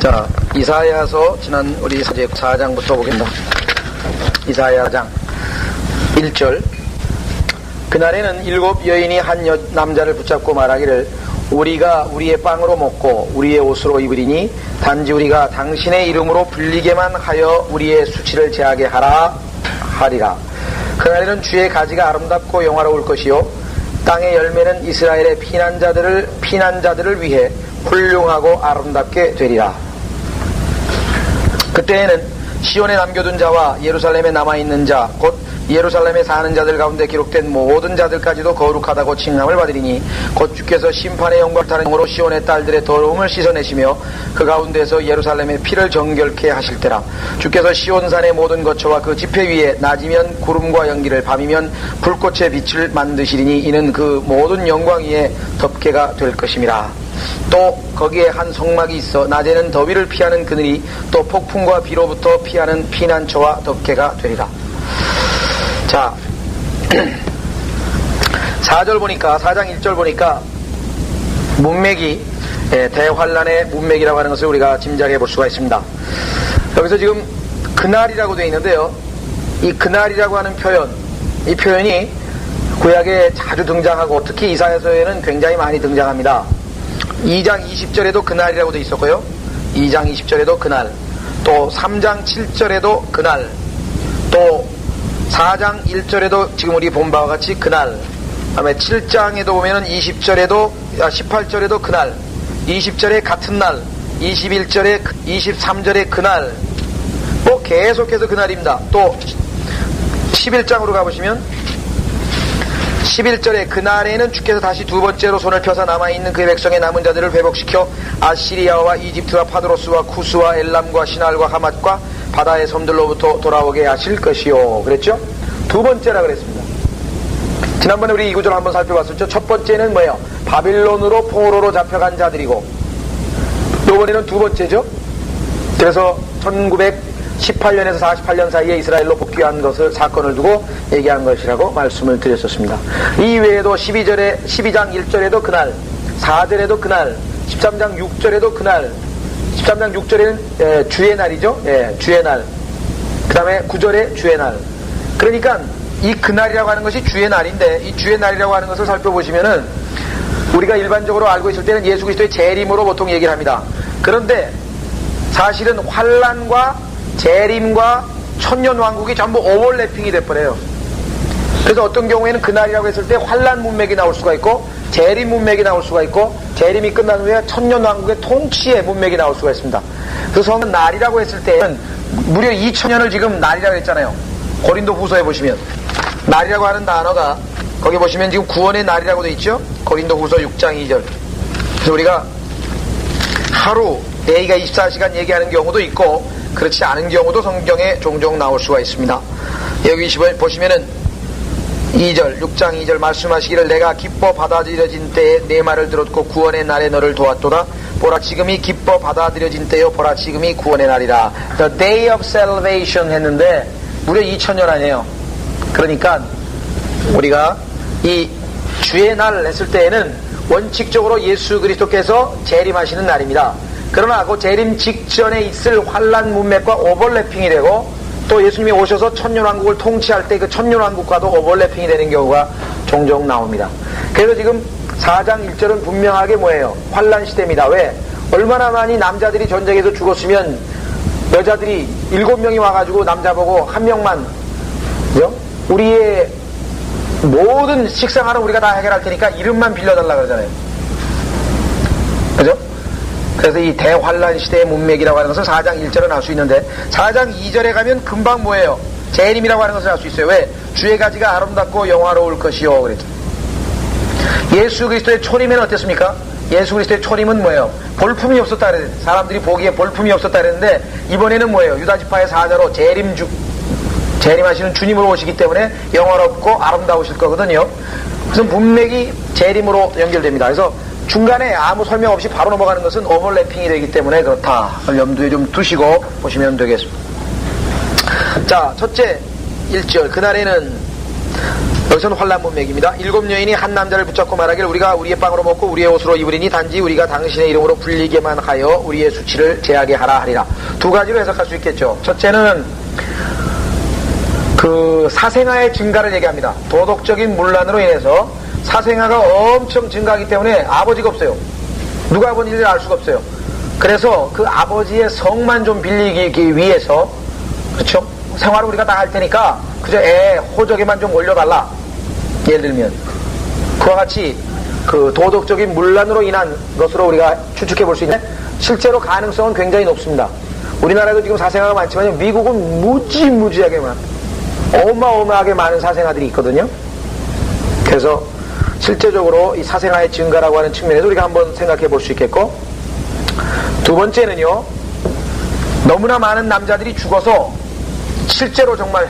자, 이사야서 지난 우리 사제 4장부터 보겠습니다. 이사야 4장 1절. 그날에는 7 여인이 한 남자를 붙잡고 말하기를 우리가 우리의 빵으로 먹고 우리의 옷으로 입으리니 단지 우리가 당신의 이름으로 불리게만 하여 우리의 수치를 제하게 하리라. 그날에는 주의 가지가 아름답고 영화로울 것이요 땅의 열매는 이스라엘의 피난자들을 위해 훌륭하고 아름답게 되리라. 그때에는 시온에 남겨둔 자와 예루살렘에 남아있는 자 곧 예루살렘에 사는 자들 가운데 기록된 모든 자들까지도 거룩하다고 칭함을 받으리니 곧 주께서 심판의 영광을 타는 영으로 시온의 딸들의 더러움을 씻어내시며 그 가운데서 예루살렘의 피를 정결케 하실 때라. 주께서 시온산의 모든 거처와 그 지폐 위에 낮이면 구름과 연기를 밤이면 불꽃의 빛을 만드시리니 이는 그 모든 영광 위에 덮개가 될 것임이라. 또 거기에 한 성막이 있어 낮에는 더위를 피하는 그늘이 또 폭풍과 비로부터 피하는 피난처와 덮개가 되리라. 자, 4절 보니까 4장 1절 보니까 문맥이 대환란의 문맥이라고 하는 것을 우리가 짐작해 볼 수가 있습니다. 여기서 지금 그날이라고 되어 있는데요, 이 그날이라고 하는 표현, 이 표현이 구약에 자주 등장하고 특히 이사야서에는 굉장히 많이 등장합니다. 2장 20절에도 그날이라고 되어 있었고요, 2장 20절에도 그날, 또 3장 7절에도 그날, 또 4장 1절에도 지금 우리 본 바와 같이 그날, 다음에 7장에도 보면은 18절에도 그날, 20절에 같은 날, 21절에 23절에 그날, 뭐 계속해서 그날입니다. 또 11장으로 가보시면 11절에 그날에는 주께서 다시 두 번째로 손을 펴서 남아있는 그의 백성의 남은 자들을 회복시켜 아시리아와 이집트와 파드로스와 쿠스와 엘람과 시날과 하맛과 바다의 섬들로부터 돌아오게 하실 것이요. 그랬죠? 두 번째라 그랬습니다. 지난번에 우리 이 구절을 한번 살펴봤었죠. 첫 번째는 뭐예요? 바빌론으로 포로로 잡혀간 자들이고, 이번에는 두 번째죠. 그래서 1918년에서 48년 사이에 이스라엘로 복귀한 것을 사건을 두고 얘기한 것이라고 말씀을 드렸었습니다. 이 외에도 12장 1절에도 그날, 4절에도 그날, 13장 6절에도 그날, 13장 6절에는 주의 날이죠. 주의 날. 그 다음에 9절에 주의 날. 그러니까 이 그날이라고 하는 것이 주의 날인데, 이 주의 날이라고 하는 것을 살펴보시면은 우리가 일반적으로 알고 있을 때는 예수 그리스도의 재림으로 보통 얘기를 합니다. 그런데 사실은 환란과 재림과 천년왕국이 전부 오버래핑이 돼버려요. 그래서 어떤 경우에는 그날이라고 했을 때 환란 문맥이 나올 수가 있고 재림 문맥이 나올 수가 있고, 재림이 끝난 후에 천년왕국의 통치의 문맥이 나올 수가 있습니다. 그래서 성은 날이라고 했을 때는 무려 2000년을 지금 날이라고 했잖아요. 고린도 후서에 보시면 날이라고 하는 단어가 거기 보시면 지금 구원의 날이라고 되어 있죠. 고린도 후서 6장 2절. 그래서 우리가 하루 데이가 24시간 얘기하는 경우도 있고 그렇지 않은 경우도 성경에 종종 나올 수가 있습니다. 여기 보시면은 2절, 6장 2절 말씀하시기를 내가 기뻐 받아들여진 때에 내 말을 들었고 구원의 날에 너를 도왔도다. 보라 지금이 기뻐 받아들여진 때요 보라 지금이 구원의 날이라. The day of salvation 했는데 무려 2000년 아니에요. 그러니까 우리가 이 주의 날 했을 때에는 원칙적으로 예수 그리스도께서 재림하시는 날입니다. 그러나 그 재림 직전에 있을 환란 문맥과 오버래핑이 되고, 또 예수님이 오셔서 천년왕국을 통치할 때 그 천년왕국과도 오버래핑이 되는 경우가 종종 나옵니다. 그래서 지금 4장 1절은 분명하게 뭐예요? 환란 시대입니다. 왜? 얼마나 많이 남자들이 전쟁에서 죽었으면 여자들이 7명이 와가지고 남자 보고 한 명만, 그죠? 우리의 모든 식상하는 우리가 다 해결할 테니까 이름만 빌려달라 그러잖아요. 그죠? 그래서 이 대환란 시대의 문맥이라고 하는 것을 4장 1절은 알 수 있는데 4장 2절에 가면 금방 뭐예요? 재림이라고 하는 것을 알 수 있어요. 왜? 주의 가지가 아름답고 영화로울 것이요. 그랬죠. 예수 그리스도의 초림에는 어땠습니까? 예수 그리스도의 초림은 뭐예요? 볼품이 없었다 그랬는데, 사람들이 보기에 볼품이 없었다 그랬는데 이번에는 뭐예요? 유다지파의 사자로 재림하시는 주님으로 오시기 때문에 영화롭고 아름다우실 거거든요. 그래서 문맥이 재림으로 연결됩니다. 그래서 중간에 아무 설명 없이 바로 넘어가는 것은 오버래핑이 되기 때문에 그렇다. 염두에 좀 두시고 보시면 되겠습니다. 자, 첫째 1절. 그날에는 여기서는 환란 문맥입니다. 7 여인이 한 남자를 붙잡고 말하길 우리가 우리의 빵으로 먹고 우리의 옷으로 입으리니 단지 우리가 당신의 이름으로 불리게만 하여 우리의 수치를 제하게 하라 하리라. 두 가지로 해석할 수 있겠죠. 첫째는 그 사생아의 증가를 얘기합니다. 도덕적인 문란으로 인해서 사생아가 엄청 증가하기 때문에 아버지가 없어요. 누가 아버지를 알 수가 없어요. 그래서 그 아버지의 성만 좀 빌리기 위해서, 그렇죠? 생활을 우리가 다 할 테니까 그저 애 호적에만 좀 올려달라. 예를 들면 그와 같이 그 도덕적인 문란으로 인한 것으로 우리가 추측해 볼 수 있는데, 실제로 가능성은 굉장히 높습니다. 우리나라도 지금 사생아가 많지만 미국은 무지무지하게 어마어마하게 많은 사생아들이 있거든요. 그래서 실제적으로 이 사생아의 증가라고 하는 측면에도 우리가 한번 생각해 볼 수 있겠고, 두 번째는요, 너무나 많은 남자들이 죽어서 실제로 정말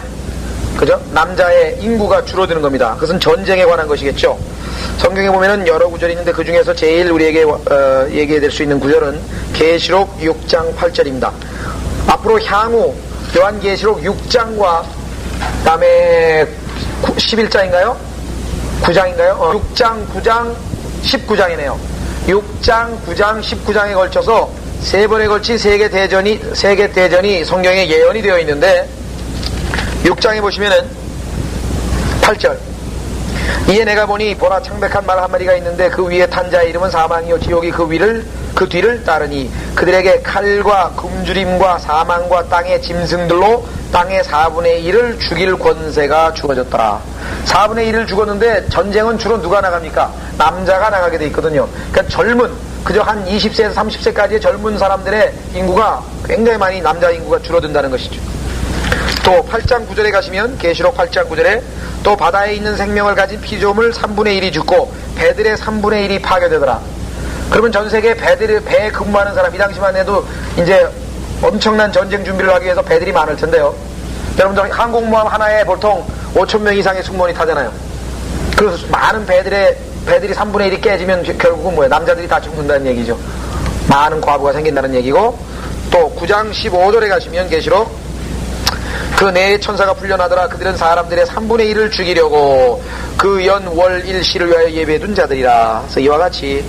그죠? 남자의 인구가 줄어드는 겁니다. 그것은 전쟁에 관한 것이겠죠. 성경에 보면은 여러 구절이 있는데 그 중에서 제일 우리에게 얘기될 수 있는 구절은 계시록 6장 8절입니다. 앞으로 향후 요한계시록 6장과 다음에 11장인가요? 9장인가요? 6장, 9장, 19장이네요. 6장, 9장, 19장에 걸쳐서 세 번에 걸친 세계 대전이 성경에 예언이 되어 있는데, 6장에 보시면은 8절, 이에 내가 보니 보라 창백한 말 한마디가 있는데 그 위에 탄 자의 이름은 사망이요 지옥이 그 뒤를 따르니 그들에게 칼과 굶주림과 사망과 땅의 짐승들로 땅의 4분의 1을 죽일 권세가 주어졌더라. 4분의 1을 죽었는데 전쟁은 주로 누가 나갑니까? 남자가 나가게 돼 있거든요. 그러니까 그저 한 20세에서 30세까지의 젊은 사람들의 인구가 굉장히 많이, 남자 인구가 줄어든다는 것이죠. 또 8장 9절에 가시면, 계시록 8장 9절에 또 바다에 있는 생명을 가진 피조물 3분의 1이 죽고 배들의 3분의 1이 파괴되더라. 그러면 전 세계 배에 근무하는 사람, 이 당시만 해도 이제 엄청난 전쟁 준비를 하기 위해서 배들이 많을 텐데요. 여러분들 항공모함 하나에 보통 5,000명 이상의 승무원이 타잖아요. 그래서 많은 배들이 3분의 1이 깨지면 결국은 뭐예요? 남자들이 다 죽는다는 얘기죠. 많은 과부가 생긴다는 얘기고, 또 9장 15절에 가시면 계시록 그 네 천사가 풀려나더라. 그들은 사람들의 3분의 1을 죽이려고 그 연 월 일시를 위하여 예배해둔 자들이라. 그래서 이와 같이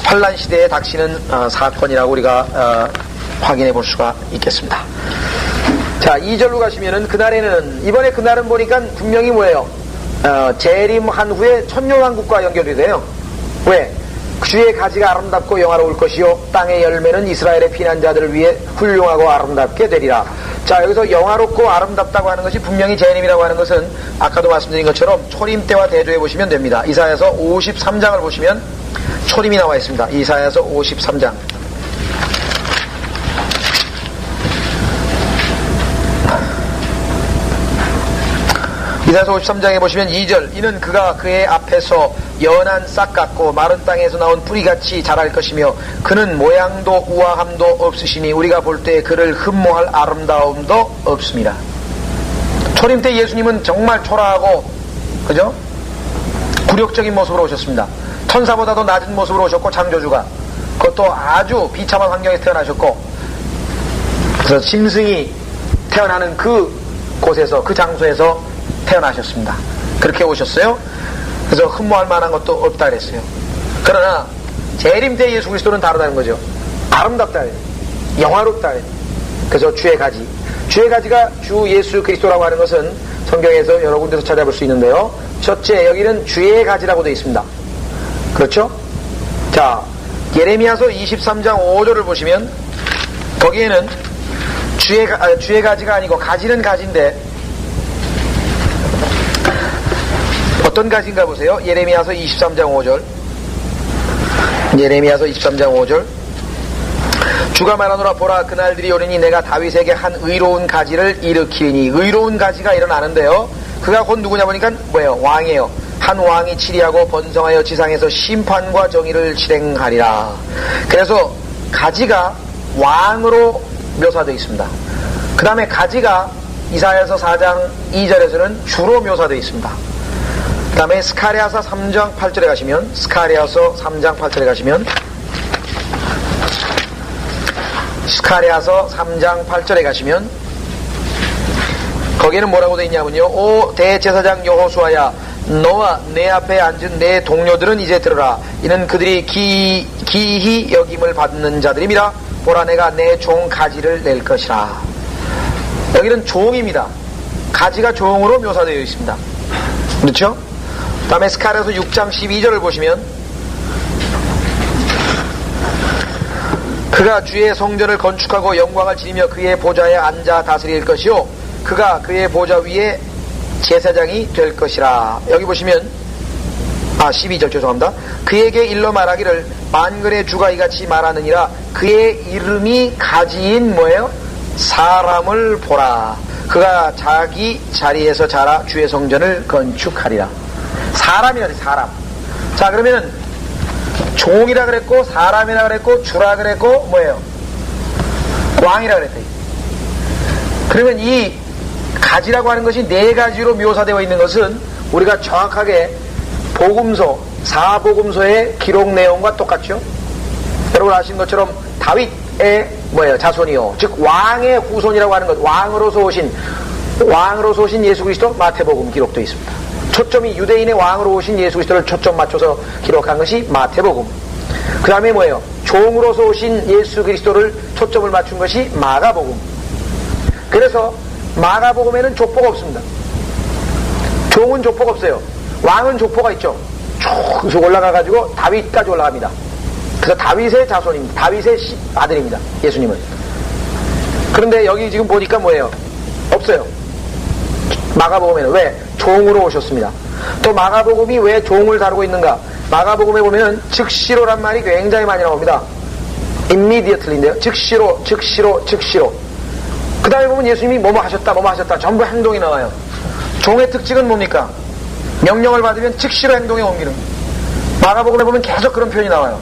환란 시대에 닥치는 사건이라고 우리가 확인해 볼 수가 있겠습니다. 자, 2절로 가시면은 그날에는, 이번에 그날은 보니까 분명히 뭐예요? 재림한 후에 천년왕국과 연결이 돼요. 왜? 주의 가지가 아름답고 영화로울 것이요 땅의 열매는 이스라엘의 피난자들을 위해 훌륭하고 아름답게 되리라. 자, 여기서 영화롭고 아름답다고 하는 것이 분명히 재림이라고 하는 것은 아까도 말씀드린 것처럼 초림 때와 대조해 보시면 됩니다. 이사야서 53장을 보시면 초림이 나와 있습니다. 이사야서 53장. 이사야서 53장에 보시면 2절, 이는 그가 그의 앞에서 연한 싹 같고 마른 땅에서 나온 뿌리같이 자랄 것이며 그는 모양도 우아함도 없으시니 우리가 볼 때 그를 흠모할 아름다움도 없습니다. 초림 때 예수님은 정말 초라하고, 그죠? 굴욕적인 모습으로 오셨습니다. 천사보다도 낮은 모습으로 오셨고, 창조주가 그것도 아주 비참한 환경에 태어나셨고, 그래서 짐승이 태어나는 그 곳에서, 그 장소에서 태어나셨습니다. 그렇게 오셨어요. 그래서 흠모할 만한 것도 없다 그랬어요. 그러나 재림 때 예수 그리스도는 다르다는 거죠. 아름답다, 영화롭다. 그래서 주의 가지가 주 예수 그리스도라고 하는 것은 성경에서 여러 군데서 찾아볼 수 있는데요. 첫째, 여기는 주의 가지라고 되어 있습니다. 그렇죠? 자, 예레미야서 23장 5절을 보시면 거기에는 주의 가지가 아니고, 가지는 가지인데 어떤 가지인가 보세요. 예레미야서 23장 5절. 예레미야서 23장 5절. 주가 말하노라, 보라 그날들이 오리니 내가 다윗에게 한 의로운 가지를 일으키니. 의로운 가지가 일어나는데요. 그가 곧 누구냐 보니까 뭐예요? 왕이에요. 한 왕이 치리하고 번성하여 지상에서 심판과 정의를 실행하리라. 그래서 가지가 왕으로 묘사되어 있습니다. 그 다음에 가지가 이사야서 4장 2절에서는 주로 묘사되어 있습니다. 그 다음에 스가랴서 3장 8절에 가시면, 스가랴서 3장 8절에 가시면, 스가랴서 3장 8절에 가시면 거기에는 뭐라고 되어 있냐면요. 오 대제사장 여호수아야, 너와 내 앞에 앉은 내 동료들은 이제 들으라. 이는 그들이 기히 여김을 받는 자들입니다. 보라, 내가 내 종 가지를 낼 것이라. 여기는 종입니다. 가지가 종으로 묘사되어 있습니다. 그렇죠? 그 다음에 스가랴서 6장 12절을 보시면, 그가 주의 성전을 건축하고 영광을 지니며 그의 보좌에 앉아 다스릴 것이요, 그가 그의 보좌 위에 제사장이 될 것이라. 여기 보시면 12절 죄송합니다. 그에게 일러 말하기를 만군의 주가 이같이 말하느니라. 그의 이름이 가지인 뭐예요? 사람을 보라. 그가 자기 자리에서 자라 주의 성전을 건축하리라. 사람이라 사람. 자, 그러면은 종이라 그랬고 사람이라 그랬고 주라 그랬고 뭐예요? 왕이라 그랬대. 그러면 이 가지라고 하는 것이 네 가지로 묘사되어 있는 것은 우리가 정확하게 복음서, 사복음서의 기록 내용과 똑같죠? 여러분 아시는 것처럼 다윗의 뭐예요? 자손이요. 즉 왕의 후손이라고 하는 것, 왕으로서 오신 예수 그리스도 마태복음 기록되어 있습니다. 초점이 유대인의 왕으로 오신 예수 그리스도를 초점 맞춰서 기록한 것이 마태복음. 그 다음에 뭐예요? 종으로서 오신 예수 그리스도를 초점을 맞춘 것이 마가복음. 그래서 마가복음에는 족보가 없습니다. 종은 족보가 없어요. 왕은 족보가 있죠. 쭉 올라가가지고 다윗까지 올라갑니다. 그래서 다윗의 자손입니다. 다윗의 아들입니다. 예수님은. 그런데 여기 지금 보니까 뭐예요? 없어요. 마가복음에는. 왜? 종으로 오셨습니다. 또 마가복음이 왜 종을 다루고 있는가? 마가복음에 보면은 즉시로란 말이 굉장히 많이 나옵니다. immediately인데요. 즉시로. 그 다음에 보면 예수님이 뭐뭐 하셨다. 전부 행동이 나와요. 종의 특징은 뭡니까? 명령을 받으면 즉시로 행동에 옮기는. 마가복음에 보면 계속 그런 표현이 나와요.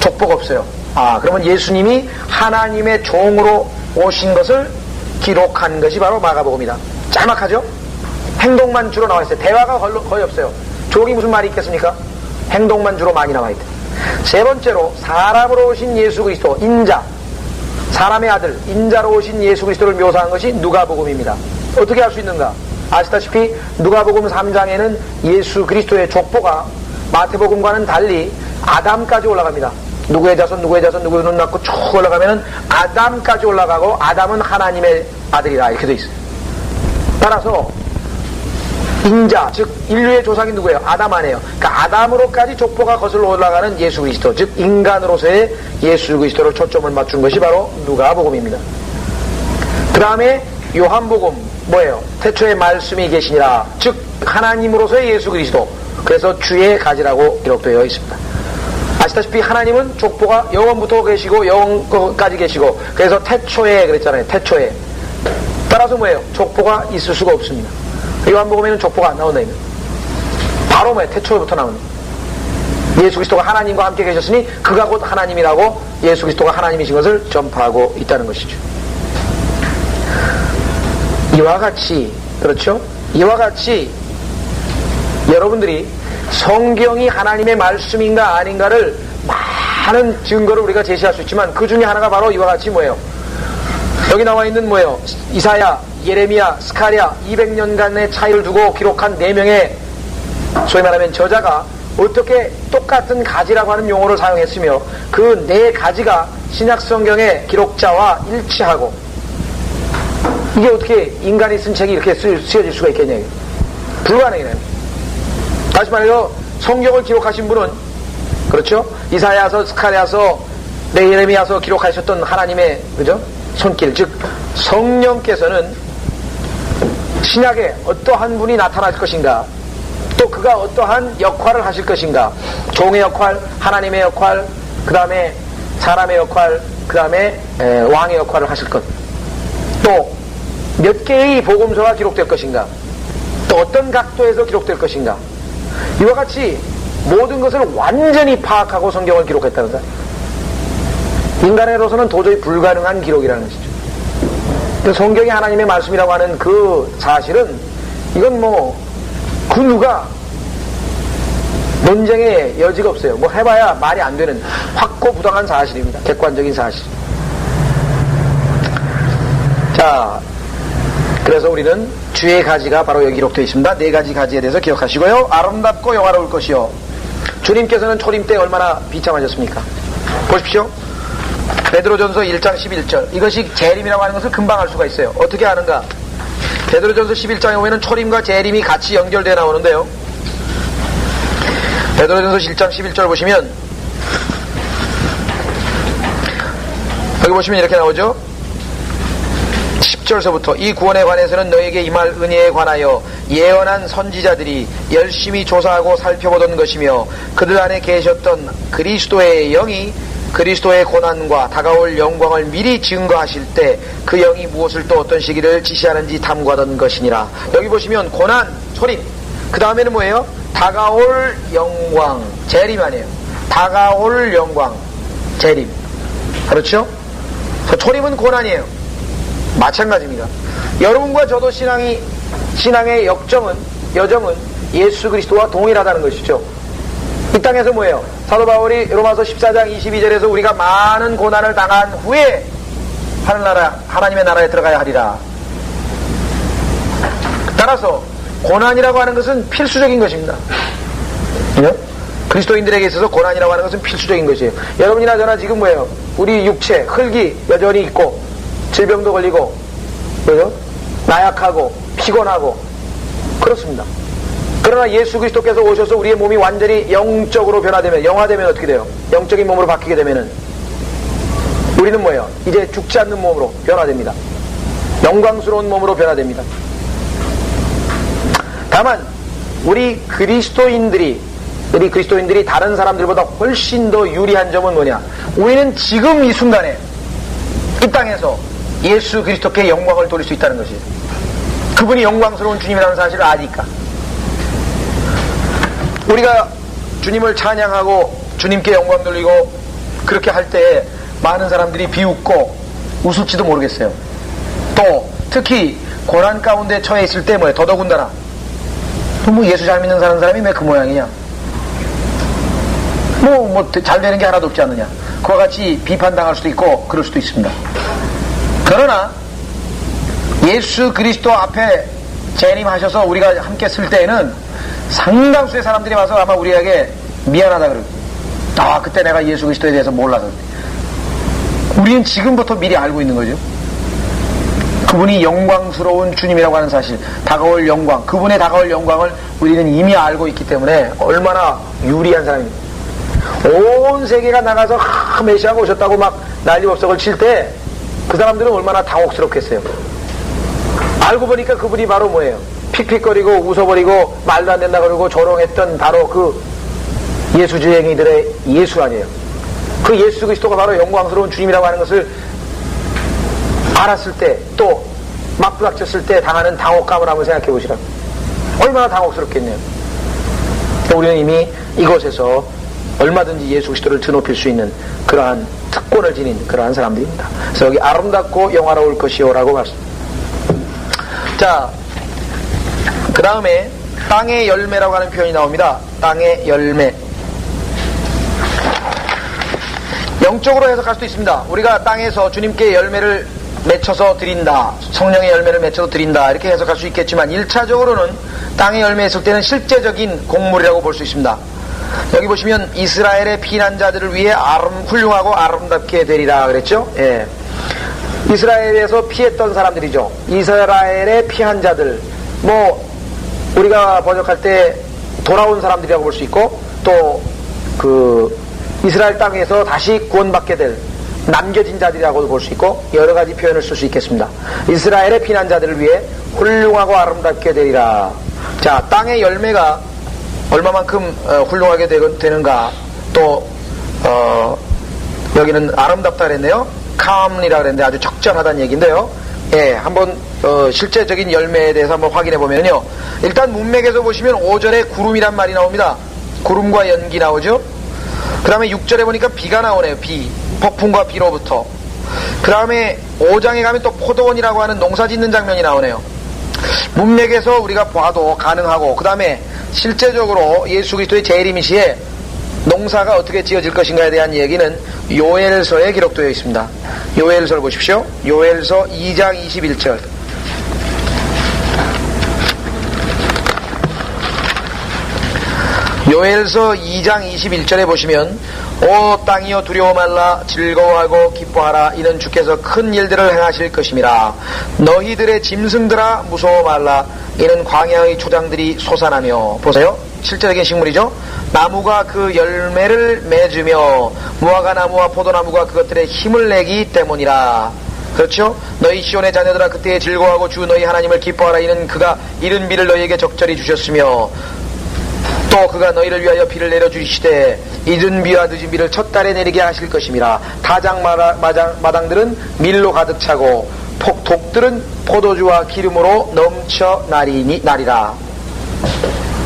족보가 없어요. 그러면 예수님이 하나님의 종으로 오신 것을 기록한 것이 바로 마가복음이다. 짤막하죠? 행동만 주로 나와 있어요. 대화가 거의 없어요. 종이 무슨 말이 있겠습니까? 행동만 주로 많이 나와 있다. 세 번째로 사람으로 오신 예수 그리스도, 인자, 사람의 아들, 인자로 오신 예수 그리스도를 묘사한 것이 누가복음입니다. 어떻게 할 수 있는가? 아시다시피 누가복음 3장에는 예수 그리스도의 족보가 마태복음과는 달리 아담까지 올라갑니다. 누구의 자손 누구 눈 낳고 쭉 올라가면은 아담까지 올라가고, 아담은 하나님의 아들이라 이렇게 돼 있어요. 따라서 인자, 즉 인류의 조상이 누구예요? 아담 아니에요. 그러니까 아담으로까지 족보가 거슬러 올라가는 예수 그리스도, 즉 인간으로서의 예수 그리스도를 초점을 맞춘 것이 바로 누가복음입니다. 그 다음에 요한복음 뭐예요? 태초에 말씀이 계시니라, 즉 하나님으로서의 예수 그리스도, 그래서 주의 가지라고 기록되어 있습니다. 아시다시피 하나님은 족보가 영원부터 계시고 영원까지 계시고, 그래서 태초에 그랬잖아요. 태초에. 따라서 뭐예요? 족보가 있을 수가 없습니다. 요한복음에는 족보가 안 나온다. 바로 뭐예요? 태초부터 나오는. 예수 그리스도가 하나님과 함께 계셨으니 그가 곧 하나님이라고, 예수 그리스도가 하나님이신 것을 전파하고 있다는 것이죠. 이와 같이, 그렇죠? 이와 같이 여러분들이 성경이 하나님의 말씀인가 아닌가를 많은 증거를 우리가 제시할 수 있지만, 그 중에 하나가 바로 이와 같이 뭐예요? 여기 나와 있는 뭐예요? 이사야, 예레미야, 스가랴 200년간의 차이를 두고 기록한 4명의 소위 말하면 저자가 어떻게 똑같은 가지라고 하는 용어를 사용했으며, 그 4가지가 신약 성경의 기록자와 일치하고, 이게 어떻게 인간이 쓴 책이 이렇게 쓰여질 수가 있겠냐? 불가능이네요. 다시 말해서 성경을 기록하신 분은, 그렇죠? 이사야서, 스가랴서, 예레미야서 기록하셨던 하나님의, 그죠? 손길, 즉 성령께서는 신약에 어떠한 분이 나타날 것인가, 또 그가 어떠한 역할을 하실 것인가, 종의 역할, 하나님의 역할, 그 다음에 사람의 역할, 그 다음에 왕의 역할을 하실 것, 또 몇 개의 복음서가 기록될 것인가, 또 어떤 각도에서 기록될 것인가, 이와 같이 모든 것을 완전히 파악하고 성경을 기록했다는 거예요. 인간으로서는 도저히 불가능한 기록이라는 것이죠. 성경이 하나님의 말씀이라고 하는 그 사실은, 이건 그 누가 논쟁의 여지가 없어요. 해봐야 말이 안 되는 확고부당한 사실입니다. 객관적인 사실. 자, 그래서 우리는 주의 가지가 바로 여기 기록되어 있습니다. 네 가지 가지에 대해서 기억하시고요. 아름답고 영화로울 것이요. 주님께서는 초림 때 얼마나 비참하셨습니까? 보십시오. 베드로전서 1장 11절. 이것이 재림이라고 하는 것을 금방 알 수가 있어요. 어떻게 아는가? 베드로전서 11장에 보면 초림과 재림이 같이 연결되어 나오는데요. 베드로전서 1장 11절 보시면 여기 보시면 이렇게 나오죠. 10절서부터 이 구원에 관해서는 너에게 임할 은혜에 관하여 예언한 선지자들이 열심히 조사하고 살펴보던 것이며 그들 안에 계셨던 그리스도의 영이 그리스도의 고난과 다가올 영광을 미리 증거하실 때 그 영이 무엇을 또 어떤 시기를 지시하는지 탐구하던 것이니라. 여기 보시면 고난, 초림, 그 다음에는 뭐예요? 다가올 영광, 재림 아니에요. 다가올 영광, 재림. 그렇죠? 초림은 고난이에요. 마찬가지입니다. 여러분과 저도 신앙의 여정은 예수 그리스도와 동일하다는 것이죠. 이 땅에서 뭐예요? 사도 바울이 로마서 14장 22절에서 우리가 많은 고난을 당한 후에 하나님의 나라에 들어가야 하리라. 따라서 고난이라고 하는 것은 필수적인 것입니다. 그리스도인들에게 있어서 고난이라고 하는 것은 필수적인 것이에요. 여러분이나 저나 지금 뭐예요? 우리 육체, 흙이 여전히 있고 질병도 걸리고 그죠? 나약하고 피곤하고 그렇습니다. 그러나 예수 그리스도께서 오셔서 우리의 몸이 완전히 영적으로 변화되면, 영화되면 어떻게 돼요? 영적인 몸으로 바뀌게 되면은 우리는 뭐예요? 이제 죽지 않는 몸으로 변화됩니다. 영광스러운 몸으로 변화됩니다. 다만 우리 그리스도인들이 다른 사람들보다 훨씬 더 유리한 점은 뭐냐? 우리는 지금 이 순간에 이 땅에서 예수 그리스도께 영광을 돌릴 수 있다는 것이에요. 그분이 영광스러운 주님이라는 사실을 아니까. 우리가 주님을 찬양하고 주님께 영광 돌리고 그렇게 할 때 많은 사람들이 비웃고 웃을지도 모르겠어요. 또 특히 고난 가운데 처해 있을 때 뭐예요? 더더군다나 뭐 예수 잘 믿는 사람이 왜 그 모양이냐? 잘 되는 게 하나도 없지 않느냐? 그와 같이 비판당할 수도 있고 그럴 수도 있습니다. 그러나 예수 그리스도 앞에 재림하셔서 우리가 함께 쓸 때에는 상당수의 사람들이 와서 아마 우리에게 미안하다 그러고, 그때 내가 예수 그리스도에 대해서 몰라서. 우리는 지금부터 미리 알고 있는 거죠. 그분이 영광스러운 주님이라고 하는 사실, 다가올 영광, 그분의 다가올 영광을 우리는 이미 알고 있기 때문에 얼마나 유리한 사람입니다. 온 세계가 나가서 메시아가 오셨다고 막 난리법석을 칠 때 그 사람들은 얼마나 당혹스럽겠어요. 알고 보니까 그분이 바로 뭐예요? 픽픽거리고 웃어버리고 말도 안 된다 그러고 조롱했던 바로 그 예수주행이들의 예수 아니에요. 그 예수 그리스도가 바로 영광스러운 주님이라고 하는 것을 알았을 때, 또 맞부닥쳤을 때 당하는 당혹감을 한번 생각해 보시라고. 얼마나 당혹스럽겠네요. 우리는 이미 이곳에서 얼마든지 예수 그리스도를 드높일 수 있는 그러한 특권을 지닌 그러한 사람들입니다. 그래서 여기 아름답고 영화로울 것이요라고 말씀합니다. 자, 그 다음에 땅의 열매라고 하는 표현이 나옵니다. 땅의 열매. 영적으로 해석할 수도 있습니다. 우리가 땅에서 주님께 열매를 맺혀서 드린다, 성령의 열매를 맺혀서 드린다, 이렇게 해석할 수 있겠지만 1차적으로는 땅의 열매 있을 때는 실제적인 곡물이라고 볼 수 있습니다. 여기 보시면 이스라엘의 피난자들을 위해 훌륭하고 아름답게 되리라 그랬죠. 예. 이스라엘에서 피했던 사람들이죠. 이스라엘의 피한 자들, 우리가 번역할 때 돌아온 사람들이라고 볼 수 있고, 또 이스라엘 땅에서 다시 구원받게 될 남겨진 자들이라고도 볼 수 있고, 여러 가지 표현을 쓸 수 있겠습니다. 이스라엘의 피난자들을 위해 훌륭하고 아름답게 되리라. 자, 땅의 열매가 얼마만큼 훌륭하게 되는가. 또 여기는 아름답다 그랬네요. calm이라 그랬는데 아주 적절하다는 얘기인데요. 예, 한번 실제적인 열매에 대해서 한번 확인해 보면요. 일단 문맥에서 보시면 5절에 구름이란 말이 나옵니다. 구름과 연기 나오죠. 그 다음에 6절에 보니까 비가 나오네요. 비, 폭풍과 비로부터. 그 다음에 5장에 가면 또 포도원이라고 하는 농사 짓는 장면이 나오네요. 문맥에서 우리가 봐도 가능하고, 그 다음에 실제적으로 예수 그리스도의 재림 시에 농사가 어떻게 지어질 것인가에 대한 얘기는 요엘서에 기록되어 있습니다. 요엘서를 보십시오. 요엘서 2장 21절. 요엘서 2장 21절에 보시면 오 땅이여 두려워 말라 즐거워하고 기뻐하라 이는 주께서 큰 일들을 행하실 것임이라. 너희들의 짐승들아 무서워 말라 이는 광야의 초장들이 솟아나며. 보세요, 실제적인 식물이죠. 나무가 그 열매를 맺으며 무화과 나무와 포도나무가 그것들의 힘을 내기 때문이라. 그렇죠? 너희 시온의 자녀들아 그때에 즐거워하고 주 너희 하나님을 기뻐하라 이는 그가 이른 비를 너희에게 적절히 주셨으며 또 그가 너희를 위하여 비를 내려주시되 이른 비와 늦은 비를 첫 달에 내리게 하실 것임이라. 다장 마당들은 밀로 가득 차고 독들은 포도주와 기름으로 넘쳐 나리라.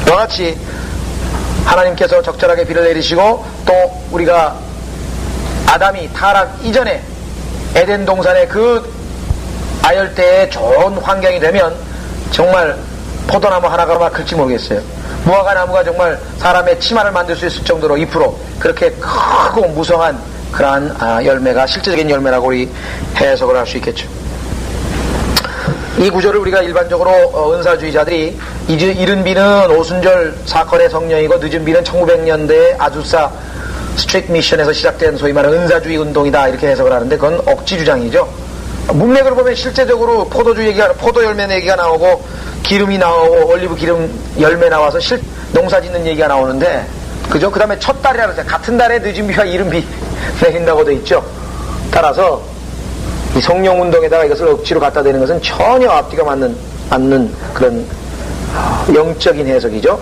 이와 같이 하나님께서 적절하게 비를 내리시고 또 우리가 아담이 타락 이전에 에덴 동산의 그 아열대에 좋은 환경이 되면 정말 포도나무 하나가 막 클지 모르겠어요. 무화과 나무가 정말 사람의 치마를 만들 수 있을 정도로 잎으로 그렇게 크고 무성한 그러한 열매가 실제적인 열매라고 우리 해석을 할 수 있겠죠. 이 구절을 우리가 일반적으로 은사주의자들이 이른 비는 오순절 사건의 성령이고 늦은 비는 1900년대에 아주사 스트릭 미션에서 시작된 소위 말하는 은사주의 운동이다 이렇게 해석을 하는데 그건 억지 주장이죠. 문맥을 보면 실제적으로 포도 열매 얘기가 나오고 기름이 나오고 올리브 기름 열매 나와서 농사 짓는 얘기가 나오는데 그죠? 그 다음에 첫 달이라 그러죠. 같은 달에 늦은 비와 이른 비 내린다고 돼 있죠. 따라서 이 성령 운동에다가 이것을 억지로 갖다 대는 것은 전혀 앞뒤가 맞는 그런 영적인 해석이죠.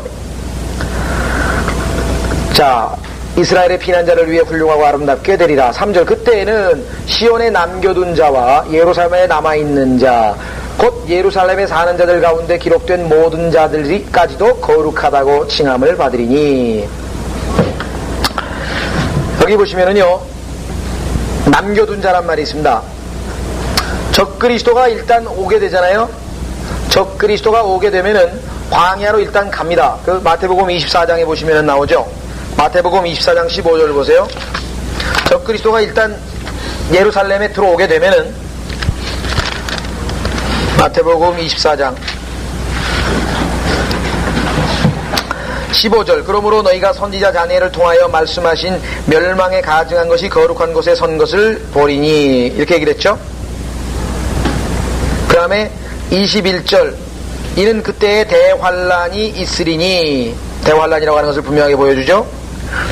자, 이스라엘의 피난자를 위해 훌륭하고 아름답게 되리라. 3절 그때에는 시온에 남겨둔 자와 예루살렘에 남아있는 자 곧 예루살렘에 사는 자들 가운데 기록된 모든 자들까지도 거룩하다고 칭함을 받으리니. 여기 보시면은요 남겨둔 자란 말이 있습니다. 적그리스도가 일단 오게 되잖아요. 적그리스도가 오게 되면은 광야로 일단 갑니다. 그 마태복음 24장에 보시면은 나오죠. 마태복음 24장 15절 보세요. 적그리스도가 일단 예루살렘에 들어오게 되면은 마태복음 24장 15절 그러므로 너희가 선지자 다니엘을 통하여 말씀하신 멸망에 가증한 것이 거룩한 곳에 선 것을 보리니 이렇게 얘기를 했죠. 그 다음에 21절 이는 그때에 대환란이 있으리니 대환란이라고 하는 것을 분명하게 보여주죠.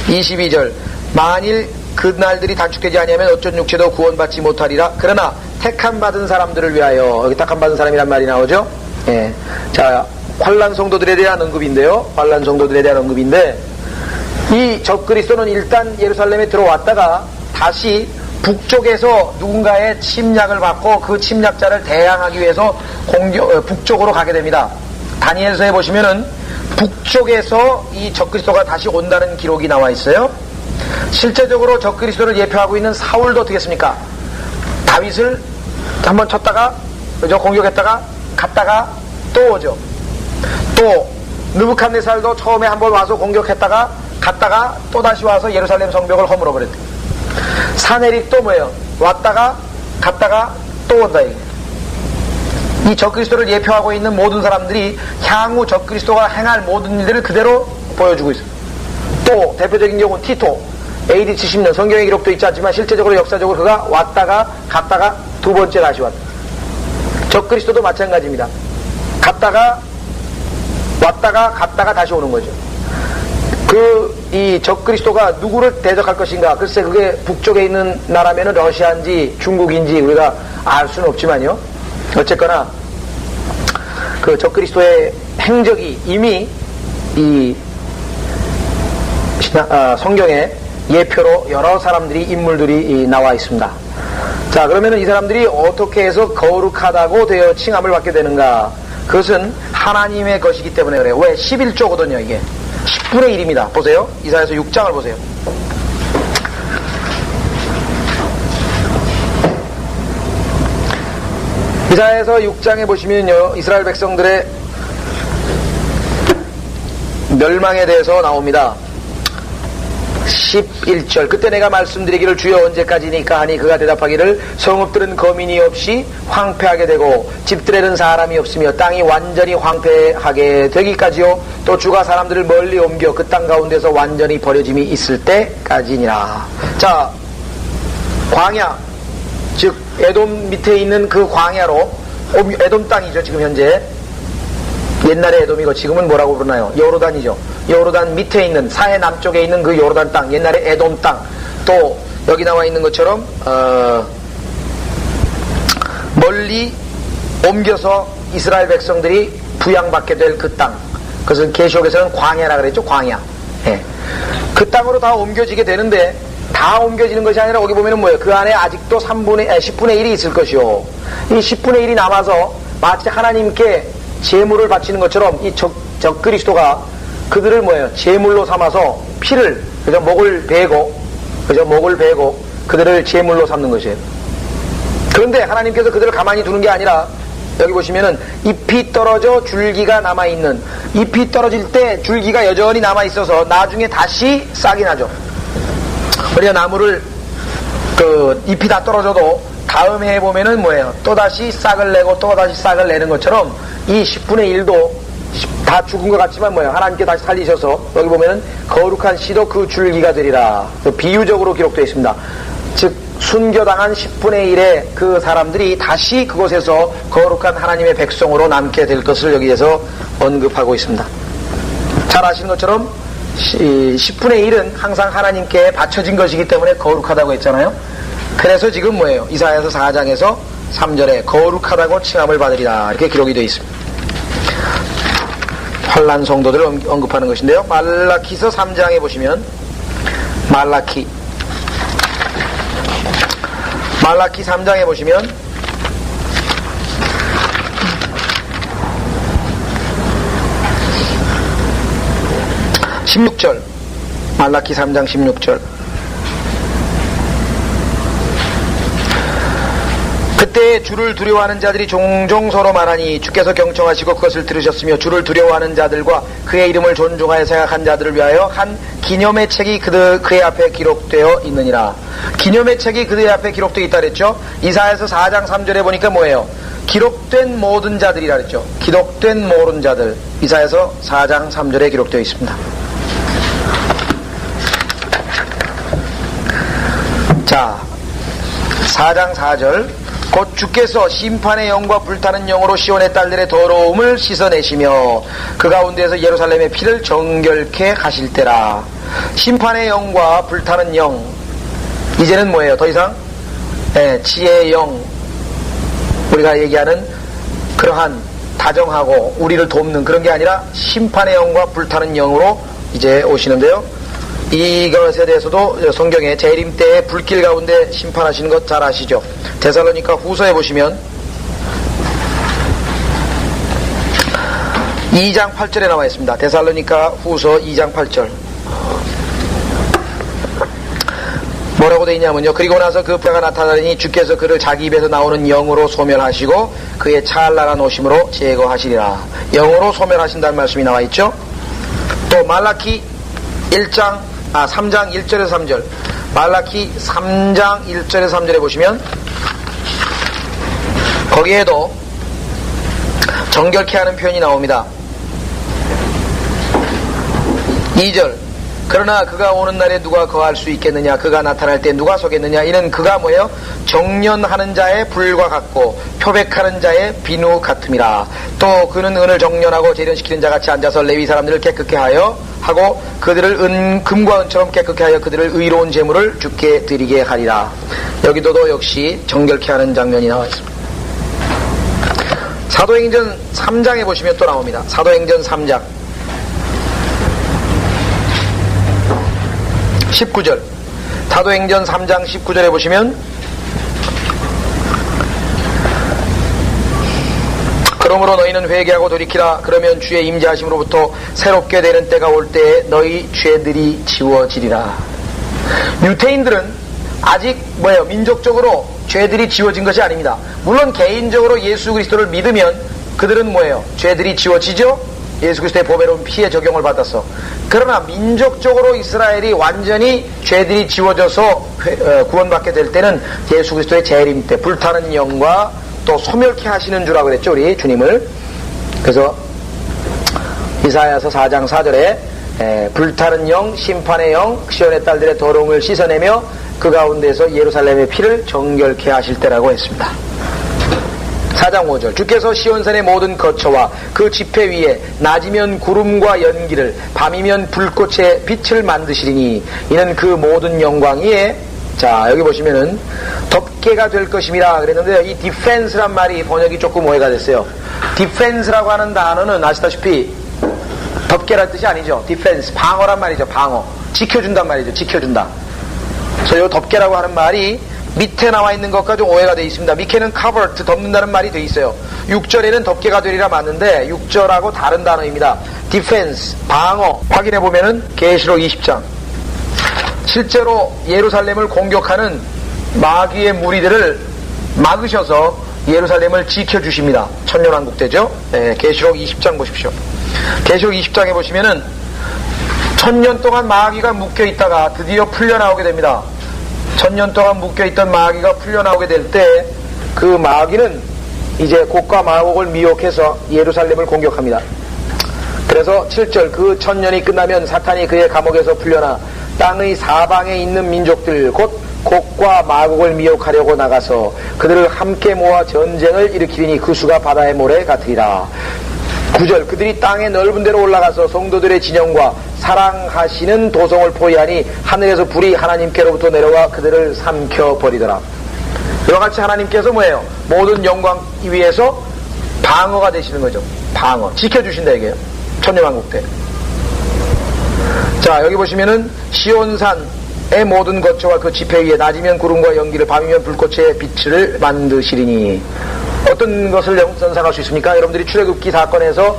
22절 만일 그날들이 단축되지 아니하면 어쩐 육체도 구원받지 못하리라. 그러나 택함 받은 사람들을 위하여 여기 택함 받은 사람이란 말이 나오죠. 예. 자, 환난 성도들에 대한 언급인데요. 환난 성도들에 대한 언급인데 이 적그리스도는 일단 예루살렘에 들어왔다가 다시 북쪽에서 누군가의 침략을 받고 그 침략자를 대항하기 위해서 북쪽으로 가게 됩니다. 다니엘서에 보시면은 북쪽에서 이 적그리스도가 다시 온다는 기록이 나와 있어요. 실제적으로 적그리스도를 예표하고 있는 사울도 어떻게 했습니까? 다윗을 한번 쳤다가 공격했다가 갔다가 또 오죠. 또 느부갓네살도 처음에 한번 와서 공격했다가 갔다가 또 다시 와서 예루살렘 성벽을 허물어 버렸대. 사내립도 뭐예요? 왔다가 갔다가 또 온다 이게. 이 적그리스도를 예표하고 있는 모든 사람들이 향후 적그리스도가 행할 모든 일들을 그대로 보여주고 있어요. 또 대표적인 경우는 티토 AD 70년 성경에 기록도 있지 않지만 실제적으로 역사적으로 그가 왔다가 갔다가 두 번째 다시 왔다. 적그리스도도 마찬가지입니다. 갔다가 왔다가 갔다가 다시 오는 거죠. 이 적그리스도가 누구를 대적할 것인가? 글쎄 그게 북쪽에 있는 나라면은 러시아인지 중국인지 우리가 알 수는 없지만요. 어쨌거나 그 적그리스도의 행적이 이미 이 성경에 예표로 여러 사람들이 인물들이 나와 있습니다. 자, 그러면은 이 사람들이 어떻게 해서 거룩하다고 되어 칭함을 받게 되는가? 그것은 하나님의 것이기 때문에 그래요. 왜? 11조거든요 이게. 10분의 1입니다. 보세요. 이사야서 6장을 보세요. 이사야서 6장에 보시면요 이스라엘 백성들의 멸망에 대해서 나옵니다. 11절 그때 내가 말씀드리기를 주여 언제까지니까 하니 그가 대답하기를 성읍들은 거민이 없이 황폐하게 되고 집들에는 사람이 없으며 땅이 완전히 황폐하게 되기까지요 또 주가 사람들을 멀리 옮겨 그 땅 가운데서 완전히 버려짐이 있을 때까지니라. 자, 광야 즉 에돔 밑에 있는 그 광야로 에돔 땅이죠. 지금 현재 옛날에 에돔이고 지금은 뭐라고 부르나요? 요르단이죠. 요르단 밑에 있는 사해 남쪽에 있는 그 요르단 땅, 옛날에 에돔 땅, 또 여기 나와 있는 것처럼 멀리 옮겨서 이스라엘 백성들이 부양받게 될 그 땅, 그것은 계시록에서는 광야라 그랬죠. 광야. 예. 그 땅으로 다 옮겨지게 되는데 다 옮겨지는 것이 아니라 거기 보면은 뭐예요? 그 안에 아직도 10분의 1이 있을 것이요. 이 10분의 1이 남아서 마치 하나님께 제물을 바치는 것처럼 이 적그리스도가 그들을 뭐예요? 제물로 삼아서 피를, 그죠? 목을 베고, 그죠? 목을 베고 그들을 제물로 삼는 것이에요. 그런데 하나님께서 그들을 가만히 두는 게 아니라 여기 보시면은 잎이 떨어져 줄기가 남아있는, 잎이 떨어질 때 줄기가 여전히 남아있어서 나중에 다시 싹이 나죠. 우리가 나무를 잎이 다 떨어져도 다음 해에 보면은 뭐예요? 또다시 싹을 내고 또다시 싹을 내는 것처럼 이 10분의 1도 다 죽은 것 같지만 뭐예요? 하나님께 다시 살리셔서 여기 보면은 거룩한 씨도 그 줄기가 되리라. 비유적으로 기록되어 있습니다. 즉 순교당한 10분의 1의 그 사람들이 다시 그곳에서 거룩한 하나님의 백성으로 남게 될 것을 여기에서 언급하고 있습니다. 잘 아시는 것처럼 10분의 1은 항상 하나님께 바쳐진 것이기 때문에 거룩하다고 했잖아요. 그래서 지금 뭐예요? 이사야서 4장에서 3절에 거룩하다고 칭함을 받으리라 이렇게 기록이 되어 있습니다. 환난 성도들을 언급하는 것인데요. 말라키서 3장에 보시면 말라키 3장에 보시면 16절 말라키 3장 16절 그때 주를 두려워하는 자들이 종종 서로 말하니 주께서 경청하시고 그것을 들으셨으며 주를 두려워하는 자들과 그의 이름을 존중하여 생각한 자들을 위하여 한 기념의 책이 그의 앞에 기록되어 있느니라. 기념의 책이 그의 앞에 기록되어 있다 그랬죠. 이사야서 4장 3절에 보니까 뭐예요? 기록된 모든 자들이라 그랬죠. 기록된 모든 자들. 이사야서 4장 3절에 기록되어 있습니다. 자, 4장 4절 곧 주께서 심판의 영과 불타는 영으로 시온의 딸들의 더러움을 씻어내시며 그 가운데에서 예루살렘의 피를 정결케 하실 때라. 심판의 영과 불타는 영, 이제는 뭐예요? 더 이상 지혜의 영, 우리가 얘기하는 그러한 다정하고 우리를 돕는 그런 게 아니라 심판의 영과 불타는 영으로 이제 오시는데요. 이것에 대해서도 성경에 재림 때의 불길 가운데 심판하시는 것 잘 아시죠? 데살로니가 후서에 보시면 2장 8절에 나와 있습니다. 데살로니가 후서 2장 8절 뭐라고 되어 있냐면요. 그리고 나서 그 부자가 나타나니 주께서 그를 자기 입에서 나오는 영으로 소멸하시고 그의 찬란한 오심으로 제거하시리라. 영으로 소멸하신다는 말씀이 나와 있죠. 또 말라키 3장 1절에서 3절 말라키 3장 1절에서 3절에 보시면 거기에도 정결케 하는 표현이 나옵니다. 2절 그러나 그가 오는 날에 누가 거할 수 있겠느냐 그가 나타날 때 누가 서겠느냐 이는 그가 뭐예요? 정련하는 자의 불과 같고 표백하는 자의 비누 같음이라. 또 그는 은을 정련하고 재련시키는 자같이 앉아서 레위 사람들을 깨끗게 하여 하고 그들을 금과 은처럼 깨끗게 하여 그들을 의로운 제물을 주께 드리게 하리라. 여기도도 역시 정결케 하는 장면이 나와 있습니다. 사도행전 3장에 보시면 또 나옵니다. 사도행전 3장 19절 사도행전 3장 19절에 보시면 그러므로 너희는 회개하고 돌이키라. 그러면 주의 임재하심으로부터 새롭게 되는 때가 올 때에 너희 죄들이 지워지리라. 유태인들은 아직 민족적으로 죄들이 지워진 것이 아닙니다. 물론 개인적으로 예수 그리스도를 믿으면 그들은 죄들이 지워지죠. 예수 그리스도의 보배로운 피의 적용을 받았어. 그러나 민족적으로 이스라엘이 완전히 죄들이 지워져서 구원받게 될 때는 예수 그리스도의 재림 때 불타는 영과 또 소멸케 하시는 주라고 그랬죠, 우리 주님을. 그래서 이사야서 4장 4절에 불타는 영, 심판의 영, 시온의 딸들의 더러움을 씻어내며 그 가운데서 예루살렘의 피를 정결케 하실 때라고 했습니다. 4장 5절 주께서 시온산의 모든 거처와 그 지폐 위에 낮이면 구름과 연기를 밤이면 불꽃의 빛을 만드시리니 이는 그 모든 영광이에. 자, 여기 보시면은 덮개가 될 것임이라 그랬는데요, 이 디펜스란 말이 번역이 조금 오해가 됐어요. 디펜스라고 하는 단어는 아시다시피 덮개란 뜻이 아니죠. 디펜스, 방어란 말이죠. 방어, 지켜준단 말이죠. 지켜준다. 그래서 이 덮개라고 하는 말이 밑에 나와 있는 것과 좀 오해가 되어 있습니다. 밑에는 covered, 덮는다는 말이 되어 있어요. 6절에는 덮개가 되리라 맞는데 6절하고 다른 단어입니다. defense, 방어. 확인해 보면은 계시록 20장 실제로 예루살렘을 공격하는 마귀의 무리들을 막으셔서 예루살렘을 지켜주십니다. 천년왕국 때죠. 네, 계시록 20장 보십시오. 계시록 20장에 보시면은 1000년 동안 마귀가 묶여있다가 드디어 풀려나오게 됩니다. 1000년 동안 묶여있던 마귀가 풀려나오게 될 때 그 마귀는 이제 곡과 마곡을 미혹해서 예루살렘을 공격합니다. 그래서 7절 그 1000년이 끝나면 사탄이 그의 감옥에서 풀려나 땅의 사방에 있는 민족들 곧 곡과 마곡을 미혹하려고 나가서 그들을 함께 모아 전쟁을 일으키리니 그 수가 바다의 모래 같으리라. 9절 그들이 땅의 넓은 데로 올라가서 성도들의 진영과 사랑하시는 도성을 포위하니 하늘에서 불이 하나님께로부터 내려와 그들을 삼켜버리더라. 이와 같이 하나님께서 뭐예요? 모든 영광 위에서 방어가 되시는 거죠. 방어, 지켜주신다 이게요. 천년왕국 때. 자, 여기 보시면은 시온산의 모든 거처와 그 지폐 위에 낮이면 구름과 연기를 밤이면 불꽃의 빛을 만드시리니. 어떤 것을 연상할 수 있습니까? 여러분들이 출애굽기 사건에서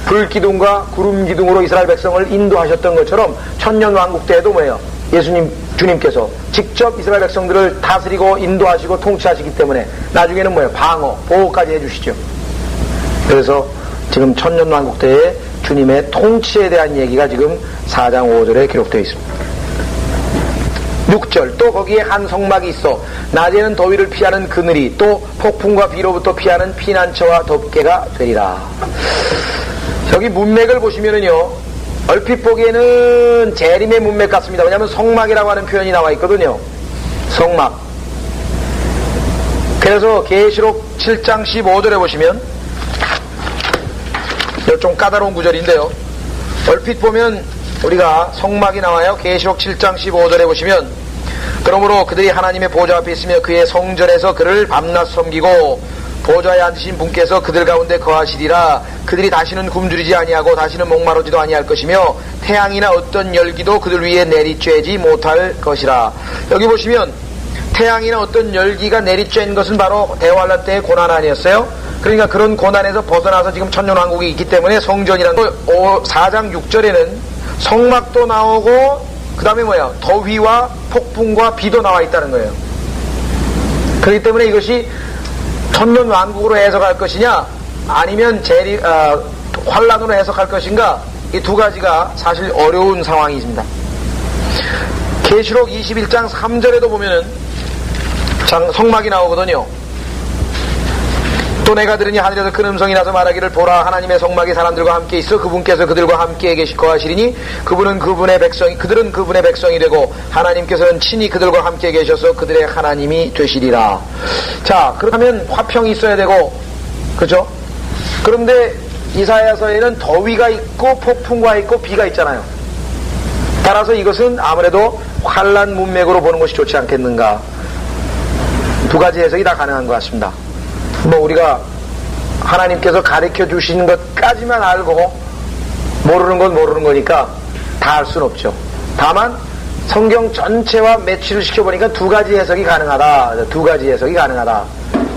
불기둥과 구름기둥으로 이스라엘 백성을 인도하셨던 것처럼 천년왕국 때에도 뭐예요? 예수님 주님께서 직접 이스라엘 백성들을 다스리고 인도하시고 통치하시기 때문에 나중에는 뭐예요? 방어, 보호까지 해주시죠. 그래서 지금 천년왕국 때의 주님의 통치에 대한 얘기가 지금 4장 5절에 기록되어 있습니다. 6절 또 거기에 한 성막이 있어 낮에는 더위를 피하는 그늘이 또 폭풍과 비로부터 피하는 피난처와 덮개가 되리라. 여기 문맥을 보시면은요, 얼핏 보기에는 재림의 문맥 같습니다. 왜냐하면 성막이라고 하는 표현이 나와 있거든요. 성막. 그래서 계시록 7장 15절에 보시면 좀 까다로운 구절인데요, 얼핏 보면 우리가 성막이 나와요. 계시록 7장 15절에 보시면 그러므로 그들이 하나님의 보좌 앞에 있으며 그의 성전에서 그를 밤낮 섬기고 보좌에 앉으신 분께서 그들 가운데 거하시리라. 그들이 다시는 굶주리지 아니하고 다시는 목마르지도 아니할 것이며 태양이나 어떤 열기도 그들 위에 내리쬐지 못할 것이라. 여기 보시면 태양이나 어떤 열기가 내리쬐는 것은 바로 대환란 때의 고난 아니었어요? 그러니까 그런 고난에서 벗어나서 지금 천년왕국이 있기 때문에 성전이라는 4장 6절에는 성막도 나오고 그 다음에 뭐야? 더위와 폭풍과 비도 나와 있다는 거예요. 그렇기 때문에 이것이 천년왕국으로 해석할 것이냐 아니면 환란으로 해석할 것인가, 이 두 가지가 사실 어려운 상황이 있습니다. 계시록 21장 3절에도 보면은 성막이 나오거든요. 또 내가 들으니 하늘에서 큰 음성이 나서 말하기를 보라, 하나님의 성막이 사람들과 함께 있어 그분께서 그들과 함께 거하시리니 그들은 그분의 백성이 되고 하나님께서는 친히 그들과 함께 계셔서 그들의 하나님이 되시리라. 자, 그렇다면 화평이 있어야 되고, 그죠? 그런데 이사야서에는 더위가 있고 폭풍과 있고 비가 있잖아요. 따라서 이것은 아무래도 환란 문맥으로 보는 것이 좋지 않겠는가. 두 가지 해석이 다 가능한 것 같습니다. 우리가 하나님께서 가르쳐 주시는 것까지만 알고 모르는 건 모르는 거니까 다 알 수는 없죠. 다만 성경 전체와 매치를 시켜보니까 두 가지 해석이 가능하다.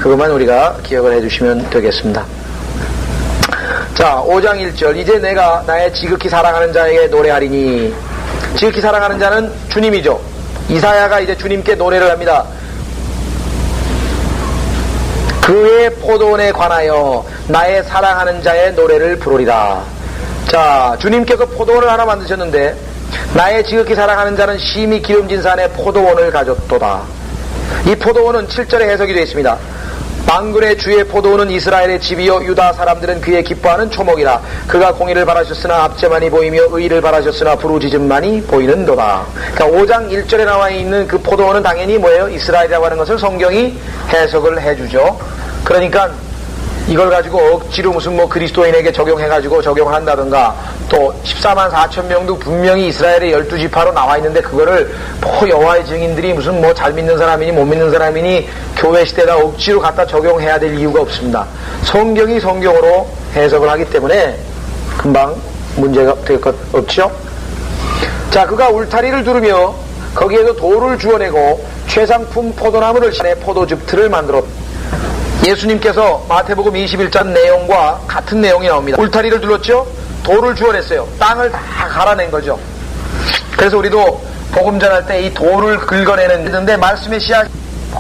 그것만 우리가 기억을 해주시면 되겠습니다. 자, 5장 1절 이제 내가 나의 지극히 사랑하는 자에게 노래하리니. 지극히 사랑하는 자는 주님이죠. 이사야가 이제 주님께 노래를 합니다. 그의 포도원에 관하여 나의 사랑하는 자의 노래를 부르리라. 자, 주님께서 포도원을 하나 만드셨는데 나의 지극히 사랑하는 자는 심히 기름진 산에 포도원을 가졌도다. 이 포도원은 7절에 해석이 되어 있습니다. 만군의 주의 포도원은 이스라엘의 집이요 유다 사람들은 그의 기뻐하는 초목이라. 그가 공의를 바라셨으나 압제만이 보이며 의의를 바라셨으나 부르짖음만이 보이는도다. 그러니까 5장 1절에 나와 있는 그 포도원은 당연히 뭐예요? 이스라엘이라고 하는 것을 성경이 해석을 해주죠. 그러니까 이걸 가지고 억지로 무슨 뭐 그리스도인에게 적용해가지고 적용한다든가, 또 14만 4천 명도 분명히 이스라엘의 12지파로 나와 있는데 그거를 뭐 여호와의 증인들이 무슨 뭐 잘 믿는 사람이니 못 믿는 사람이니 교회 시대다 억지로 갖다 적용해야 될 이유가 없습니다. 성경이 성경으로 해석을 하기 때문에 금방 문제가 될 것 없죠. 자, 그가 울타리를 두르며 거기에도 돌을 주워내고 최상품 포도나무를 신에 포도즙 틀을 만들었다. 예수님께서 마태복음 21장 내용과 같은 내용이 나옵니다. 울타리를 둘렀죠? 돌을 주워냈어요. 땅을 다 갈아낸 거죠. 그래서 우리도 복음 전할 때 이 돌을 긁어내는데 말씀의 씨앗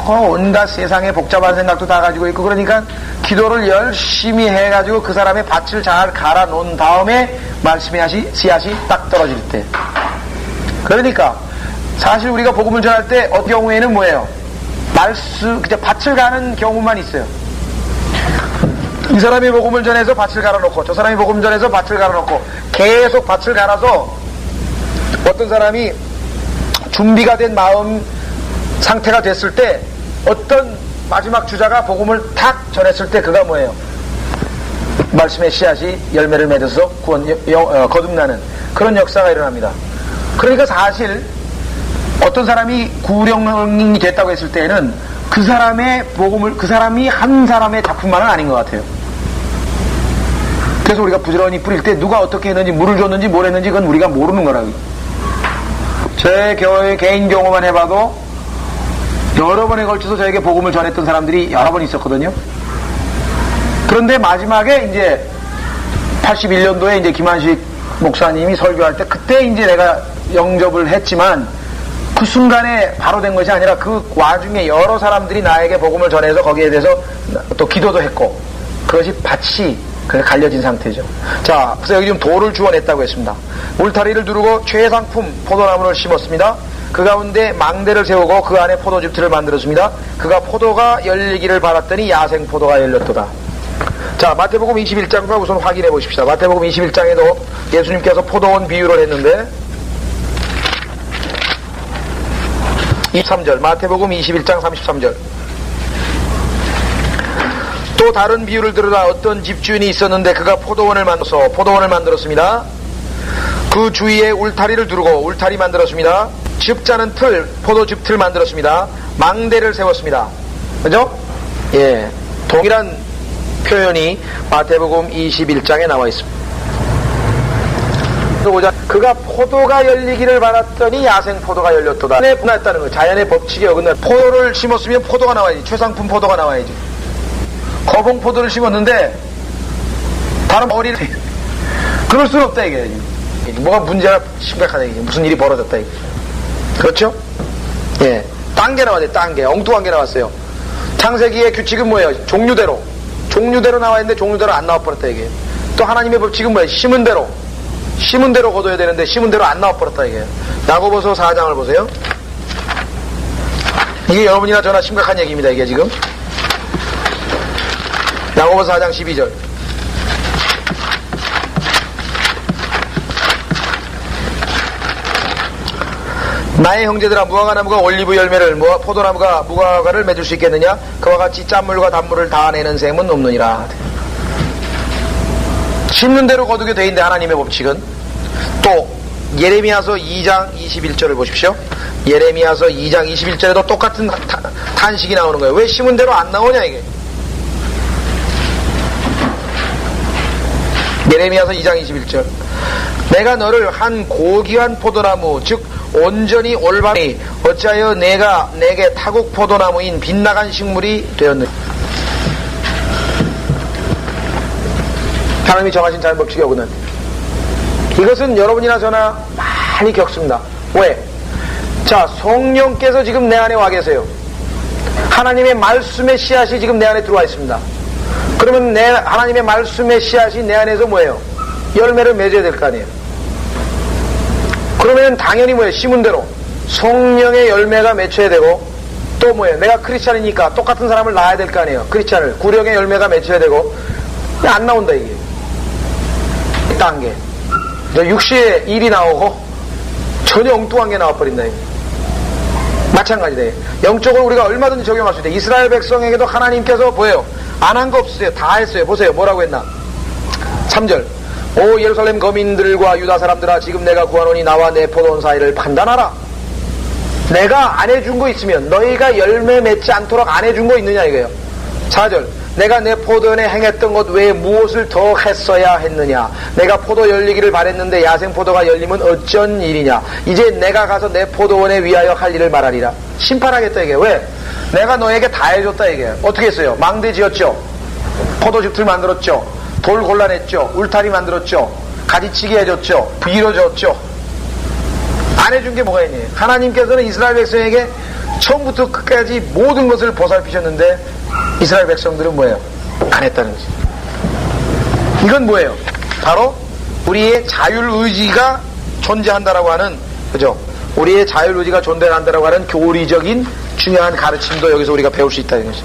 온갖 세상의 복잡한 생각도 다 가지고 있고, 그러니까 기도를 열심히 해가지고 그 사람의 밭을 잘 갈아 놓은 다음에 말씀의 씨앗이 딱 떨어질 때, 그러니까 사실 우리가 복음을 전할 때 어떤 경우에는 뭐예요? 그냥 밭을 가는 경우만 있어요. 이 사람이 복음을 전해서 밭을 갈아놓고 저 사람이 복음 전해서 밭을 갈아놓고 계속 밭을 갈아서 어떤 사람이 준비가 된 마음 상태가 됐을 때 어떤 마지막 주자가 복음을 탁 전했을 때 그가 뭐예요? 말씀의 씨앗이 열매를 맺어서 거듭나는 그런 역사가 일어납니다. 그러니까 사실 어떤 사람이 구령이 됐다고 했을 때는 그 사람의 복음을, 그 사람이 한 사람의 작품만은 아닌 것 같아요. 그래서 우리가 부지런히 뿌릴 때 누가 어떻게 했는지, 물을 줬는지 뭘 했는지 그건 우리가 모르는 거라고. 제 개인 경험만 해봐도 여러 번에 걸쳐서 저에게 복음을 전했던 사람들이 여러 번 있었거든요. 그런데 마지막에 이제 81년도에 이제 김한식 목사님이 설교할 때 그때 이제 내가 영접을 했지만 그 순간에 바로 된 것이 아니라 그 와중에 여러 사람들이 나에게 복음을 전해서 거기에 대해서 또 기도도 했고, 그것이 밭이 갈려진 상태죠. 자, 그래서 여기 지금 돌을 주워냈다고 했습니다. 울타리를 두르고 최상품 포도나무를 심었습니다. 그 가운데 망대를 세우고 그 안에 포도즙틀을 만들었습니다. 그가 포도가 열리기를 바랐더니 야생 포도가 열렸도다. 자, 마태복음 21장과 우선 확인해 보십시다. 마태복음 21장에도 예수님께서 포도원 비유를 했는데 23절, 마태복음 21장 33절. 또 다른 비유를 들으라. 어떤 집주인이 있었는데 그가 포도원을 만들었습니다. 그 주위에 울타리를 두르고 울타리 만들었습니다. 즙자는 틀, 포도즙 틀 만들었습니다. 망대를 세웠습니다. 그죠? 예. 동일한 표현이 마태복음 21장에 나와 있습니다. 그가 포도가 열리기를 바랐더니 야생 포도가 열렸도다. 자연에 분화했다는 거예요. 자연의 법칙에 어긋나. 포도를 심었으면 포도가 나와야지. 최상품 포도가 나와야지. 거봉 포도를 심었는데 다른 머리를 그럴 수는 없다 이게. 뭐가 문제가 심각하다 이게. 무슨 일이 벌어졌다 이게. 그렇죠? 예. 딴 게 나왔어요. 딴 게. 엉뚱한 게 나왔어요. 창세기의 규칙은 뭐예요? 종류대로 나와 있는데 종류대로 안 나와버렸다 이게. 또 하나님의 법칙은 뭐예요? 심은 대로 거둬야 되는데 심은 대로 안 나와버렸다 이게. 야고보서 4장을 보세요. 이게 여러분이나 저나 심각한 얘기입니다 이게 지금. 야고보서 4장 12절. 나의 형제들아, 무화과나무가 올리브 열매를, 포도나무가 무화과를 맺을 수 있겠느냐? 그와 같이 짠물과 단물을 다 내는 셈은 없느니라. 심는 대로 거두게 돼 있는데 하나님의 법칙은. 또 예레미야서 2장 21절을 보십시오. 예레미야서 2장 21절에도 똑같은 탄식이 나오는 거예요. 왜 심은 대로 안 나오냐 이게. 예레미야서 2장 21절. 내가 너를 한 고귀한 포도나무 즉 온전히 올바르니 어찌하여 내가 내게 타국 포도나무인 빗나간 식물이 되었느냐. 하나님이 정하신 자연 법칙에 어긋난. 이것은 여러분이나 저나 많이 겪습니다. 왜? 자, 성령께서 지금 내 안에 와 계세요. 하나님의 말씀의 씨앗이 지금 내 안에 들어와 있습니다. 그러면 하나님의 말씀의 씨앗이 내 안에서 뭐예요? 열매를 맺어야 될 거 아니에요. 그러면 당연히 뭐예요? 심은 대로 성령의 열매가 맺혀야 되고, 또 뭐예요? 내가 크리스찬이니까 똑같은 사람을 낳아야 될 거 아니에요. 크리스찬을 구령의 열매가 맺혀야 되고, 안 나온다 이게. 이 단계 육시에 일이 나오고 전혀 엉뚱한 게 나와버린다 이게. 마찬가지다. 영적으로 우리가 얼마든지 적용할 수 있다. 이스라엘 백성에게도 하나님께서 뭐예요? 안 한 거 없으세요. 다 했어요. 보세요. 뭐라고 했나? 3절. 오 예루살렘 거민들과 유다 사람들아, 지금 내가 구하노니 나와 내 포도원 사이를 판단하라. 내가 안 해준 거 있으면 너희가 열매 맺지 않도록 안 해준 거 있느냐 이거예요. 4절. 내가 내 포도원에 행했던 것 외에 무엇을 더 했어야 했느냐. 내가 포도 열리기를 바랬는데 야생 포도가 열리면 어쩐 일이냐. 이제 내가 가서 내 포도원에 위하여 할 일을 말하리라. 심판하겠다 이게. 왜? 내가 너에게 다 해줬다 이게. 어떻게 했어요? 망대 지었죠, 포도즙틀 만들었죠, 돌 골라냈죠, 울타리 만들었죠, 가지치기 해줬죠, 빌어줬죠. 안 해준 게 뭐가 있니? 하나님께서는 이스라엘 백성에게 처음부터 끝까지 모든 것을 보살피셨는데 이스라엘 백성들은 뭐예요? 안 했다는 거지. 이건 뭐예요? 바로 우리의 자율의지가 존재한다라고 하는, 그죠? 우리의 자율의지가 존재한다라고 하는 교리적인 중요한 가르침도 여기서 우리가 배울 수 있다는 거지.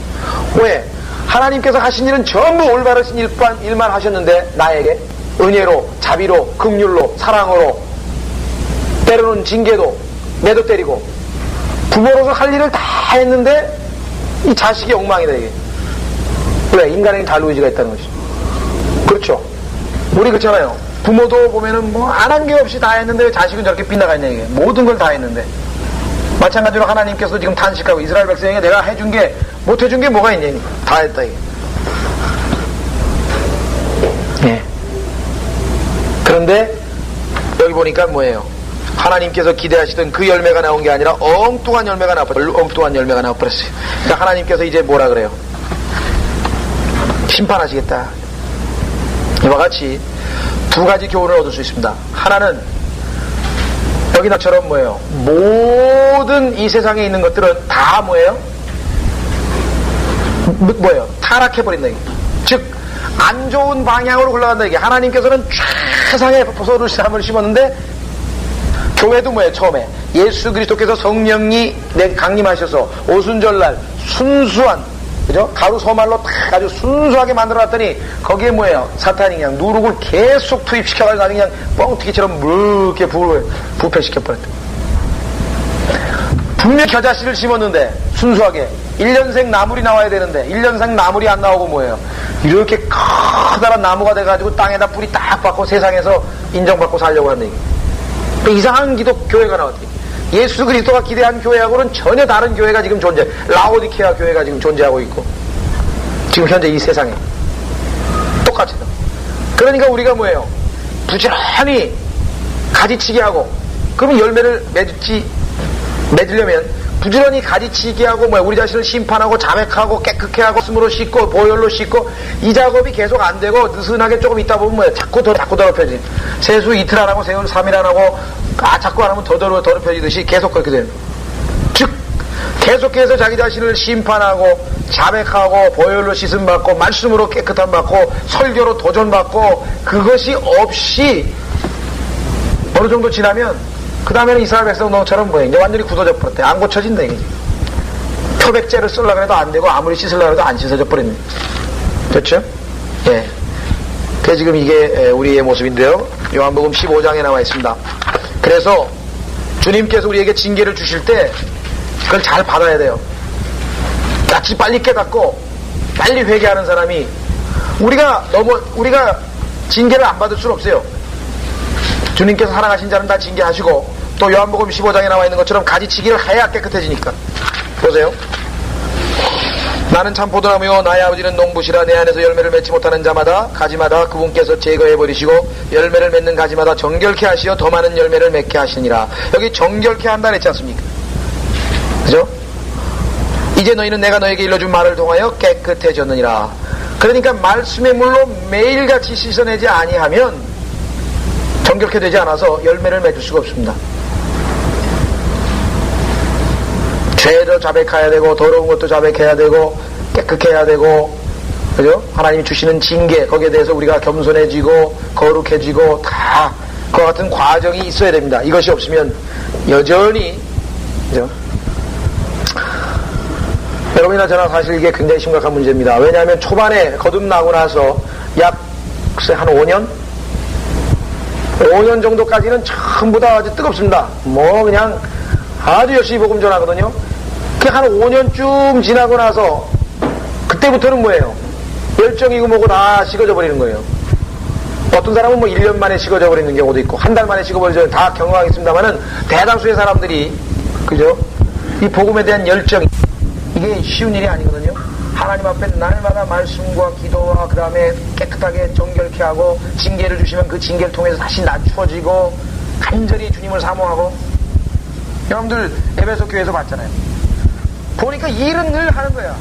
왜? 하나님께서 하신 일은 전부 올바르신 일만 하셨는데 나에게 은혜로, 자비로, 긍휼로, 사랑으로, 때로는 징계도, 매도 때리고, 부모로서 할 일을 다 했는데 이 자식이 엉망이다 이게. 왜? 인간에게 자율의지가 있다는 거지. 그렇죠? 우리 그렇잖아요. 부모도 보면은 뭐 안 한 게 없이 다 했는데 왜 자식은 저렇게 빗나가 있냐 이게. 모든 걸 다 했는데. 마찬가지로 하나님께서 지금 탄식하고 이스라엘 백성에게 내가 해준 게, 못 해준 게 뭐가 있냐. 다 했다 이게. 예. 그런데 여기 보니까 뭐예요? 하나님께서 기대하시던 그 열매가 나온 게 아니라 엉뚱한 열매가 나와버렸어요. 엉뚱한 열매가 나와버렸어요. 그러니까 하나님께서 이제 뭐라 그래요? 심판하시겠다. 이와 같이 두 가지 교훈을 얻을 수 있습니다. 하나는 여기 나처럼 뭐예요? 모든 이 세상에 있는 것들은 다 뭐예요? 뭐예요? 타락해버린다 이게. 즉 안 좋은 방향으로 흘러간다 이게. 하나님께서는 최상의 포도를 심었는데, 교회도 뭐예요? 처음에 예수 그리스도께서 성령이 강림하셔서 오순절날 순수한, 그죠? 가루 소말로 딱 아주 순수하게 만들어놨더니 거기에 뭐예요? 사탄이 그냥 누룩을 계속 투입시켜가지고 아주 그냥 뻥튀기처럼 무르게 부패시켜버렸다. 분명히 겨자씨를 심었는데 순수하게 1년생 나물이 나와야 되는데 1년생 나물이 안 나오고 뭐예요? 이렇게 커다란 나무가 돼가지고 땅에다 뿌리 딱 박고 세상에서 인정받고 살려고 하는 얘기. 이상한 교회가 나왔대. 예수 그리스도가 기대한 교회하고는 전혀 다른 교회가 지금 라오디케아 교회가 지금 존재하고 있고, 지금 현재 이 세상에 똑같이. 그러니까 우리가 뭐예요? 부지런히 가지치기 하고, 그러면 열매를 맺으려면 부지런히 가지치기 하고 우리 자신을 심판하고 자백하고 깨끗게 하고 스스로 씻고 보혈로 씻고, 이 작업이 계속 안 되고 느슨하게 조금 있다 보면 뭐예요? 자꾸 더럽혀지. 세수 이틀 안 하고 세월 3일 안 하고 자꾸 안 하면 더 더럽혀지듯이 계속 그렇게 되는. 즉 계속해서 자기 자신을 심판하고 자백하고 보혈로 씻음 받고 말씀으로 깨끗함 받고 설교로 도전받고, 그것이 없이 어느 정도 지나면 그 다음에는 이스라엘 백성처럼 뭐예요? 이제 완전히 굳어져 버렸대. 안 고쳐진다 이게. 표백제를 쓰려고 해도 안 되고 아무리 씻으려고 해도 안 씻어져 버렸네. 됐죠? 예. 그게 지금 이게 우리의 모습인데요. 요한복음 15장에 나와 있습니다. 그래서 주님께서 우리에게 징계를 주실 때 그걸 잘 받아야 돼요. 같이 빨리 깨닫고 빨리 회개하는 사람이, 우리가 징계를 안 받을 수는 없어요. 주님께서 사랑하신 자는 다 징계하시고, 또 요한복음 15장에 나와 있는 것처럼 가지치기를 해야 깨끗해지니까. 보세요. 나는 참 포도나무요 나의 아버지는 농부시라. 내 안에서 열매를 맺지 못하는 자마다 가지마다 그분께서 제거해버리시고 열매를 맺는 가지마다 정결케 하시어 더 많은 열매를 맺게 하시니라. 여기 정결케 한다 그랬지 않습니까? 그죠? 이제 너희는 내가 너에게 일러준 말을 통하여 깨끗해졌느니라. 그러니까 말씀의 물로 매일같이 씻어내지 아니하면 정결케 되지 않아서 열매를 맺을 수가 없습니다. 죄도 자백해야 되고 더러운 것도 자백해야 되고 깨끗해야 되고, 그죠? 하나님이 주시는 징계, 거기에 대해서 우리가 겸손해지고 거룩해지고 다 그와 같은 과정이 있어야 됩니다. 이것이 없으면 여전히, 그죠? 여러분이나 저나 사실 이게 굉장히 심각한 문제입니다. 왜냐하면 초반에 거듭나고 나서 약 글쎄 한 5년 정도까지는 전부 다 아주 뜨겁습니다. 뭐 그냥 아주 열심히 복음 전하거든요. 그 한 5년쯤 지나고 나서 그때부터는 뭐예요? 열정이고 뭐고 다 식어져 버리는 거예요. 어떤 사람은 뭐 1년 만에 식어져 버리는 경우도 있고 한 달 만에 식어버리죠. 다 경험하겠습니다만은 대다수의 사람들이, 그죠? 이 복음에 대한 열정, 이게 쉬운 일이 아니거든요. 하나님 앞에 날마다 말씀과 기도와 그 다음에 깨끗하게 정결케 하고 징계를 주시면 그 징계를 통해서 다시 낮추어지고 간절히 주님을 사모하고. 여러분들 에베소 교회에서 봤잖아요. 보니까 일은 늘 하는 거야.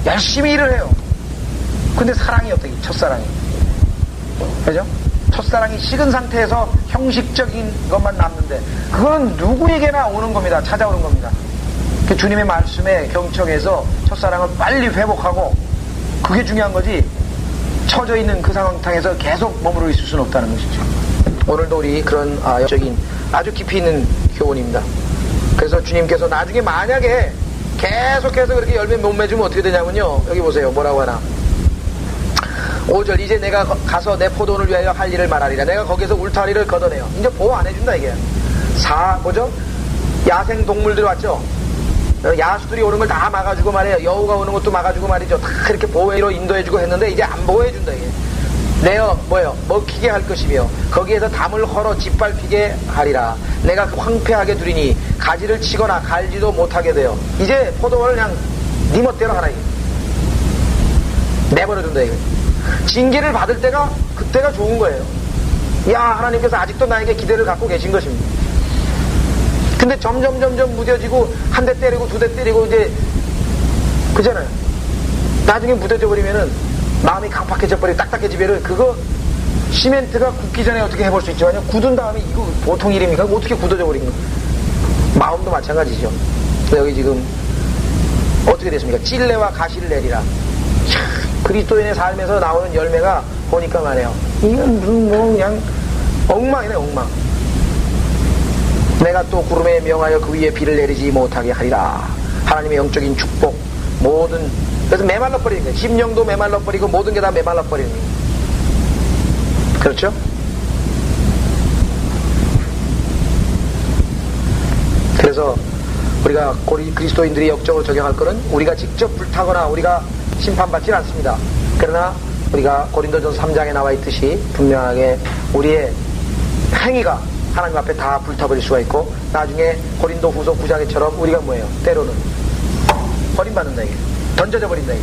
열심히 일을 해요. 근데 사랑이 어떻게? 첫사랑이. 그죠? 첫사랑이 식은 상태에서 형식적인 것만 남는데 그건 누구에게나 오는 겁니다. 찾아오는 겁니다. 주님의 말씀에 경청해서 첫사랑을 빨리 회복하고, 그게 중요한 거지 처져 있는 그 상황에서 계속 머무르 있을 수는 없다는 것이죠. 오늘도 우리 그런 영적인 아주 깊이 있는 교훈입니다. 그래서 주님께서 나중에 만약에 계속해서 그렇게 열매 못 맺으면 어떻게 되냐면요, 여기 보세요. 뭐라고 하나. 5절, 이제 내가 가서 내 포도원을 위하여 할 일을 말하리라. 내가 거기서 울타리를 걷어내요. 이제 보호 안 해준다 이게. 뭐죠? 야생 동물들 왔죠? 야수들이 오는 걸 다 막아주고 말이에요. 여우가 오는 것도 막아주고 말이죠. 다 이렇게 보호해로 인도해주고 했는데 이제 안 보호해준다 이게. 내어 뭐요? 먹히게 할 것이며 거기에서 담을 헐어 짓밟히게 하리라. 내가 황폐하게 두리니 가지를 치거나 갈지도 못하게 돼요. 이제 포도원을 그냥 네 멋대로 하나 이게. 내버려둔다 이게. 징계를 받을 때가 그때가 좋은 거예요. 야, 하나님께서 아직도 나에게 기대를 갖고 계신 것입니다. 근데 점점 무뎌지고 한 대 때리고 두 대 때리고 이제 그잖아요. 나중에 무뎌져 버리면은 마음이 강팍해져 버리고 딱딱해지면은 그거 시멘트가 굳기 전에 어떻게 해볼 수 있지만요, 굳은 다음에 이거 보통 일입니까? 어떻게 굳어져 버린 거? 마음도 마찬가지죠. 여기 지금 어떻게 됐습니까? 찔레와 가시를 내리라. 그리스도인의 삶에서 나오는 열매가 보니까 말이에요. 이건 무슨 뭐 그냥 엉망이네 엉망. 내가 또 구름에 명하여 그 위에 비를 내리지 못하게 하리라. 하나님의 영적인 축복, 모든, 그래서 메말라버리는 거예요. 심령도 메말라버리고 모든 게 다 메말라버리는 거예요. 그렇죠? 그래서 우리가 그리스도인들이 역적으로 적용할 것은 우리가 직접 불타거나 우리가 심판받지 않습니다. 그러나 우리가 고린도전서 3장에 나와 있듯이 분명하게 우리의 행위가 하나님 앞에 다 불타버릴 수가 있고, 나중에 고린도 후서 9장에처럼 우리가 뭐예요? 때로는 버림받는다 이게. 던져져 버린다 이게.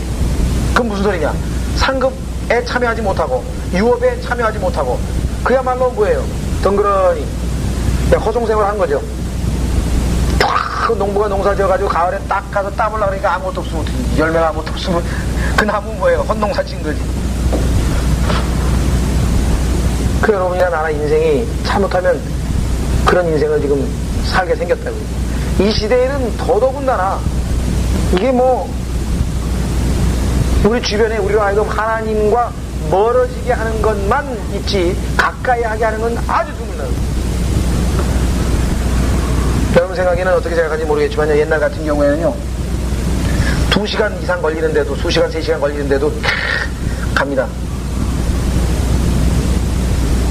그건 무슨 소리냐? 상급에 참여하지 못하고 유업에 참여하지 못하고 그야말로 뭐예요? 덩그러니 허송세월 한 거죠. 그 농부가 농사 지어가지고 가을에 딱 가서 따보려고 그러니까 아무것도 없으면 열매가 아무것도 없으면 그 나무는 뭐예요? 헛농사 친 거지. 그 여러분이나 나나 인생이 잘못하면 그런 인생을 지금 살게 생겼다고요. 이 시대에는 더더군다나 이게 뭐 우리 주변에 우리로 하여금 하나님과 멀어지게 하는 것만 있지 가까이 하게 하는 건 아주 드물어요. 여러분 생각에는 어떻게 생각하는지 모르겠지만 옛날 같은 경우에는요, 2시간 이상 걸리는데도, 2시간 3시간 걸리는데도 갑니다.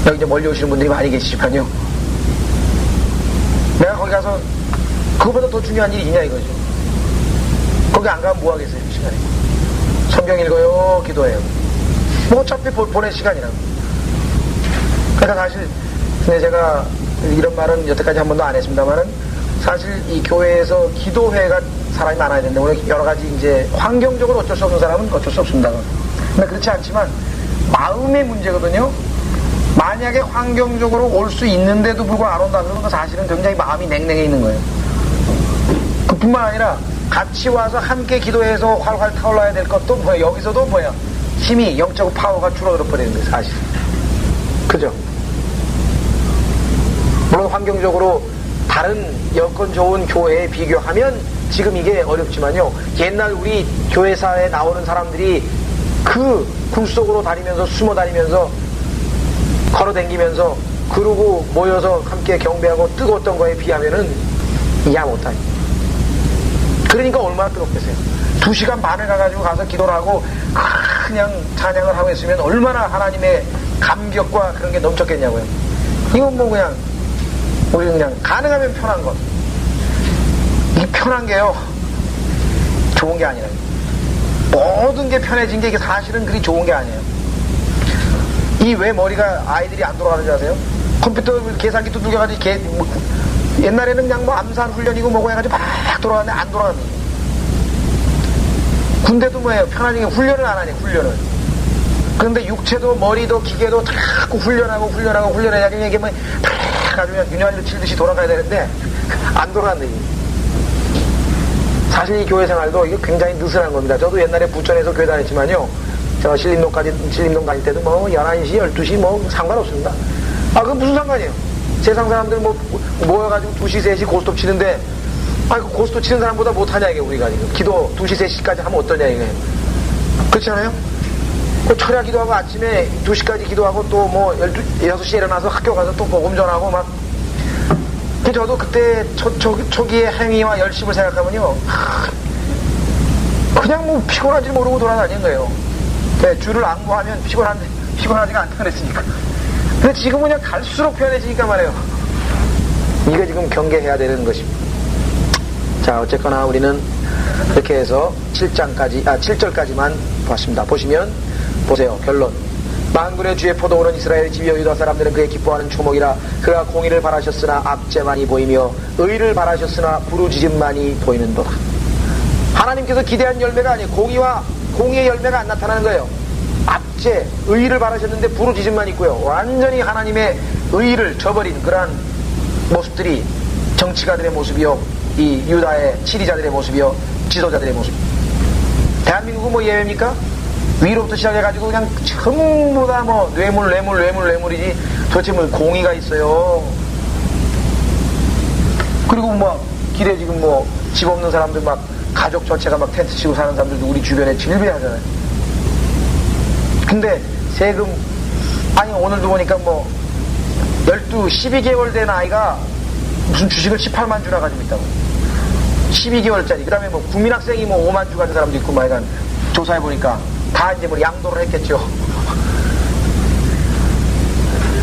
여기 이제 멀리 오시는 분들이 많이 계시지만요, 내가 거기 가서 그거보다 더 중요한 일이 있냐 이거죠. 거기 안 가면 뭐 하겠어요, 이 시간에. 성경 읽어요, 기도해요. 뭐 어차피 보낼 시간이라고. 그러니까 사실 근데 제가 이런 말은 여태까지 한 번도 안 했습니다만은, 사실 이 교회에서 기도회가 사람이 많아야 되는데, 오늘 여러 가지 이제 환경적으로 어쩔 수 없는 사람은 어쩔 수 없습니다. 근데 그렇지 않지만 마음의 문제거든요. 만약에 환경적으로 올 수 있는데도 불구하고 안 온다 그러면 사실은 굉장히 마음이 냉랭해 있는 거예요. 그뿐만 아니라 같이 와서 함께 기도해서 활활 타올라야 될 것도 뭐야, 여기서도 뭐야, 힘이, 영적 파워가 줄어들어 버리는 거예요, 사실. 그죠? 물론 환경적으로 다른 여건 좋은 교회에 비교하면 지금 이게 어렵지만요. 옛날 우리 교회사에 나오는 사람들이 그 굴속으로 다니면서 숨어 다니면서 걸어 다니면서 그러고 모여서 함께 경배하고 뜨거웠던 거에 비하면은 이해 못하니. 그러니까 얼마나 뜨겁겠어요. 2시간 반을 가가지고 가서 기도를 하고 그냥 찬양을 하고 있으면 얼마나 하나님의 감격과 그런 게 넘쳤겠냐고요. 이건 뭐 그냥 우리 그냥 가능하면 편한 것. 이 편한 게요 좋은 게 아니라요. 모든 게 편해진 게 이게 사실은 그리 좋은 게 아니에요. 이 왜 머리가 아이들이 안 돌아가는지 아세요? 컴퓨터 계산기 두들겨가지고 옛날에는 그냥 뭐 암살 훈련이고 뭐고 해가지고 막 돌아가는데 안 돌아가는 거예요. 군대도 뭐예요? 편하게 훈련을 안 하니 훈련을. 그런데 육체도 머리도 기계도 자꾸 훈련하고 훈련해야지 이게 뭐 아주 그냥 윤활유 칠듯이 돌아가야 되는데 안 돌아간다. 사실 이 교회 생활도 이게 굉장히 느슨한 겁니다. 저도 옛날에 부천에서 교회 다녔지만요. 제가 신림동 다닐 때도 뭐 11시, 12시 뭐 상관없습니다. 그건 무슨 상관이에요? 세상 사람들 뭐 모여가지고 2시, 3시 고스톱 치는데 그 고스톱 치는 사람보다 못하냐 이게 우리가 지금. 기도 2시, 3시까지 하면 어떠냐 이게. 그렇지 않아요? 철야 기도하고 아침에 2시까지 기도하고 또 뭐 6시에 일어나서 학교 가서 또 복음 전하고 막. 저도 그때 초기의 행위와 열심을 생각하면요. 그냥 뭐 피곤한지 모르고 돌아다니는 거예요. 주를 앙부하면 피곤하지가 않다 그랬으니까. 근데 지금 그냥 갈수록 편해지니까 말이에요. 이거 지금 경계해야 되는 것입니다. 자, 어쨌거나 우리는 이렇게 해서 7절까지만 봤습니다. 보세요. 결론. 만군의 주의 포도원은 이스라엘 집이여 유다 사람들은 그의 기뻐하는 초목이라. 그가 공의를 바라셨으나 압제만이 보이며 의를 바라셨으나 부르짖음만이 보이는도다. 하나님께서 기대한 열매가 아니에요. 공의의 열매가 안 나타나는 거예요. 압제, 의를 바라셨는데 부르짖음만 있고요. 완전히 하나님의 의를 저버린 그러한 모습들이 정치가들의 모습이요, 이 유다의 치리자들의 모습이요, 지도자들의 모습. 대한민국은 뭐 예외입니까? 위로부터 시작해가지고 그냥 전부 다 뭐 뇌물이지 도대체 뭐 공의가 있어요. 그리고 뭐 길에 지금 뭐 집 없는 사람들 막 가족 전체가 막 텐트 치고 사는 사람들도 우리 주변에 질비하잖아요. 근데 세금 오늘도 보니까 뭐 12개월 된 아이가 무슨 주식을 18만 주나 가지고 있다고. 12개월짜리. 그 다음에 뭐 국민학생이 뭐 5만 주 가진 사람도 있고, 막 조사해보니까 다 이제 뭐 양도를 했겠죠.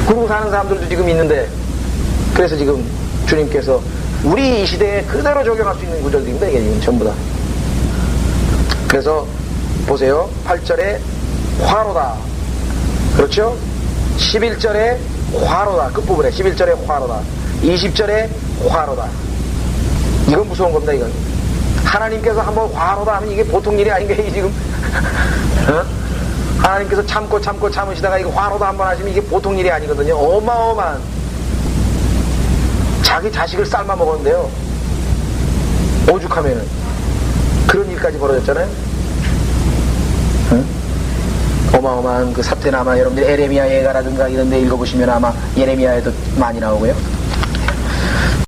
그러고 사는 사람들도 지금 있는데, 그래서 지금 주님께서 우리 이 시대에 그대로 적용할 수 있는 구절들입니다. 이게 지금 전부 다. 그래서 보세요. 8절에 화로다. 그렇죠? 11절에 화로다. 끝부분에 11절에 화로다. 20절에 화로다. 이건 무서운 겁니다. 이건 하나님께서 한번 화로다 하면 이게 보통 일이 아닌 게 이게 지금 하나님께서 참으시다가 이거 화로다 한번 하시면 이게 보통 일이 아니거든요. 어마어마한, 자기 자식을 삶아 먹었는데요, 오죽하면은 그런 일까지 벌어졌잖아요. 어마어마한 그 사태는 아마 여러분들 에레미야 예가라든가 이런 데 읽어보시면 아마 예레미야에도 많이 나오고요.